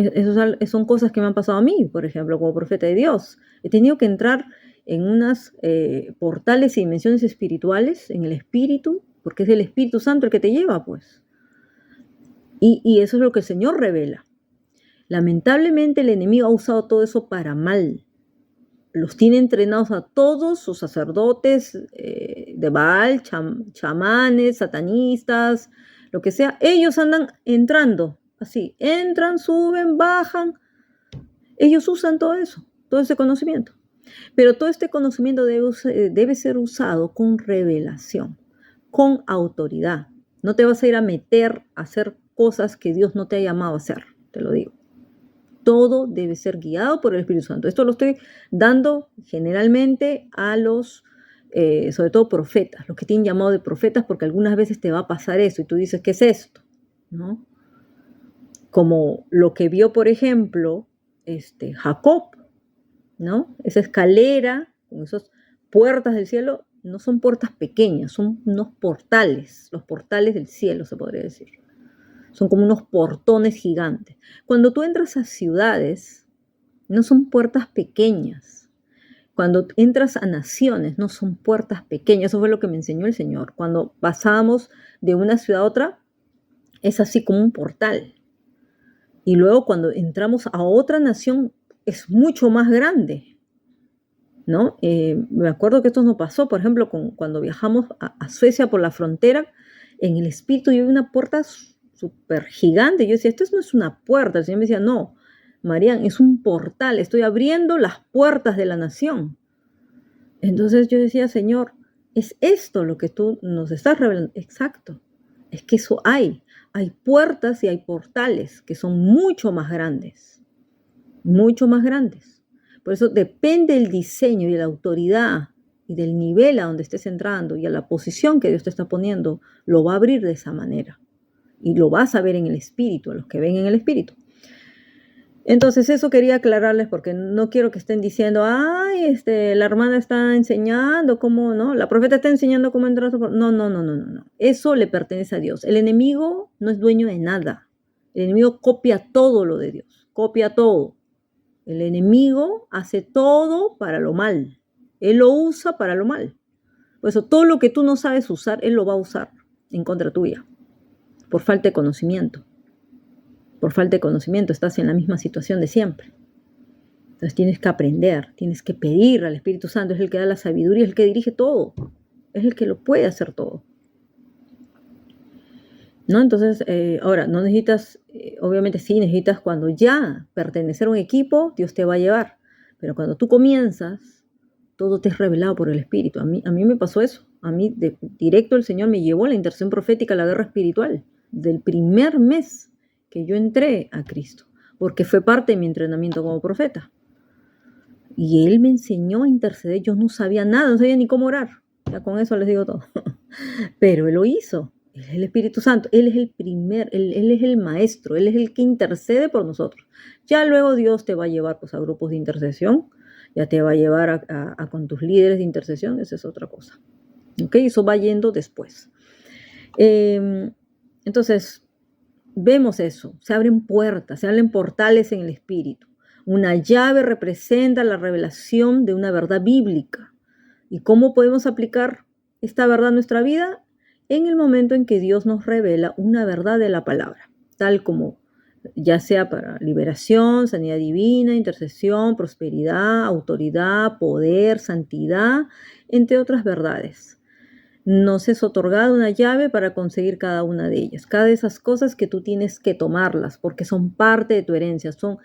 son cosas que me han pasado a mí, por ejemplo, como profeta de Dios. He tenido que entrar en unas portales y dimensiones espirituales, en el espíritu, porque es el Espíritu Santo el que te lleva, pues. Y eso es lo que el Señor revela. Lamentablemente el enemigo ha usado todo eso para mal. Los tiene entrenados a todos sus sacerdotes de Baal, chamanes, satanistas, lo que sea. Ellos andan entrando, así, entran, suben, bajan. Ellos usan todo eso, todo ese conocimiento. Pero todo este conocimiento debe ser usado con revelación, con autoridad. No te vas a ir a meter a hacer cosas que Dios no te ha llamado a hacer, te lo digo. Todo debe ser guiado por el Espíritu Santo. Esto lo estoy dando generalmente a los, sobre todo profetas, los que tienen llamado de profetas, porque algunas veces te va a pasar eso y tú dices, ¿qué es esto? ¿No? Como lo que vio, por ejemplo, Jacob, ¿no? Esa escalera con esas puertas del cielo no son puertas pequeñas, son unos portales, los portales del cielo se podría decir. Son como unos portones gigantes. Cuando tú entras a ciudades, no son puertas pequeñas. Cuando entras a naciones, no son puertas pequeñas. Eso fue lo que me enseñó el Señor. Cuando pasábamos de una ciudad a otra, es así como un portal. Y luego cuando entramos a otra nación, es mucho más grande, ¿no? Me acuerdo que esto nos pasó, por ejemplo, cuando viajamos a Suecia por la frontera, en el espíritu yo vi una puerta súper gigante. Yo decía, esto no es una puerta. El Señor me decía, no, Marian, es un portal. Estoy abriendo las puertas de la nación. Entonces yo decía, Señor, ¿es esto lo que tú nos estás revelando? Exacto. Es que eso hay. Hay puertas y hay portales que son mucho más grandes. Mucho más grandes. Por eso depende el diseño y la autoridad y del nivel a donde estés entrando y a la posición que Dios te está poniendo, lo va a abrir de esa manera. Y lo vas a ver en el espíritu, a los que ven en el espíritu. Entonces eso quería aclararles porque no quiero que estén diciendo, ay, la hermana está enseñando cómo, ¿no? La profeta está enseñando cómo entrar. No. Eso le pertenece a Dios. El enemigo no es dueño de nada. El enemigo copia todo lo de Dios. Copia todo. El enemigo hace todo para lo mal. Él lo usa para lo mal. Por eso todo lo que tú no sabes usar, él lo va a usar en contra tuya. Por falta de conocimiento. Por falta de conocimiento estás en la misma situación de siempre. Entonces tienes que aprender, tienes que pedir al Espíritu Santo, es el que da la sabiduría, es el que dirige todo, es el que lo puede hacer todo. ¿No? Entonces, ahora, no necesitas, obviamente sí necesitas cuando ya pertenecer a un equipo, Dios te va a llevar. Pero cuando tú comienzas, todo te es revelado por el Espíritu. A mí me pasó eso. A mí directo el Señor me llevó a la intercesión profética, a la guerra espiritual, del primer mes que yo entré a Cristo, porque fue parte de mi entrenamiento como profeta. Y Él me enseñó a interceder. Yo no sabía nada, no sabía ni cómo orar. Ya con eso les digo todo. Pero Él lo hizo. Él es el Espíritu Santo. Él es el Él es el maestro. Él es el que intercede por nosotros. Ya luego Dios te va a llevar pues, a grupos de intercesión. Ya te va a llevar a con tus líderes de intercesión. Esa es otra cosa. ¿Ok? Eso va yendo después. Entonces, vemos eso. Se abren puertas, se abren portales en el Espíritu. Una llave representa la revelación de una verdad bíblica. ¿Y cómo podemos aplicar esta verdad a nuestra vida? En el momento en que Dios nos revela una verdad de la palabra, tal como ya sea para liberación, sanidad divina, intercesión, prosperidad, autoridad, poder, santidad, entre otras verdades. Nos es otorgada una llave para conseguir cada una de ellas. Cada de esas cosas que tú tienes que tomarlas porque son parte de tu herencia, son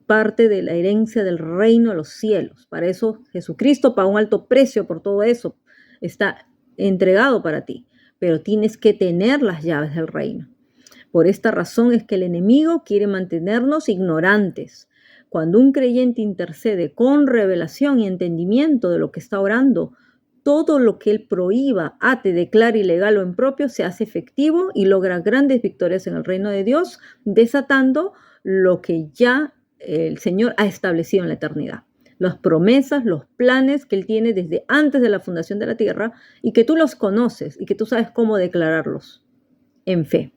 parte de la herencia del reino de los cielos. Para eso Jesucristo pagó un alto precio por todo eso. Está entregado para ti, pero tienes que tener las llaves del reino. Por esta razón es que el enemigo quiere mantenernos ignorantes. Cuando un creyente intercede con revelación y entendimiento de lo que está orando, todo lo que él prohíba, ate, declare ilegal o impropio se hace efectivo y logra grandes victorias en el reino de Dios, desatando lo que ya el Señor ha establecido en la eternidad. Las promesas, los planes que Él tiene desde antes de la fundación de la tierra y que tú los conoces y que tú sabes cómo declararlos en fe.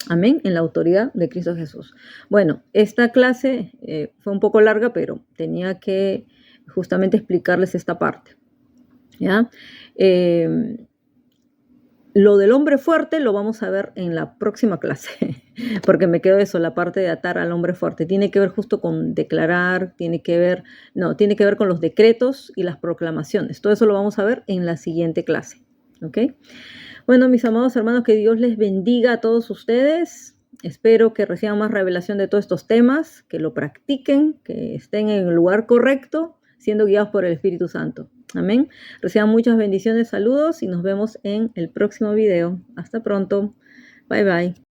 Amén, en la autoridad de Cristo Jesús. Bueno, esta clase fue un poco larga, pero tenía que justamente explicarles esta parte. ¿Ya? Lo del hombre fuerte lo vamos a ver en la próxima clase, porque me quedó eso, la parte de atar al hombre fuerte. Tiene que ver justo con declarar, tiene que ver con los decretos y las proclamaciones. Todo eso lo vamos a ver en la siguiente clase. ¿Ok? Bueno, mis amados hermanos, que Dios les bendiga a todos ustedes. Espero que reciban más revelación de todos estos temas, que lo practiquen, que estén en el lugar correcto, siendo guiados por el Espíritu Santo. Amén. Reciban muchas bendiciones, saludos y nos vemos en el próximo video. Hasta pronto. Bye bye.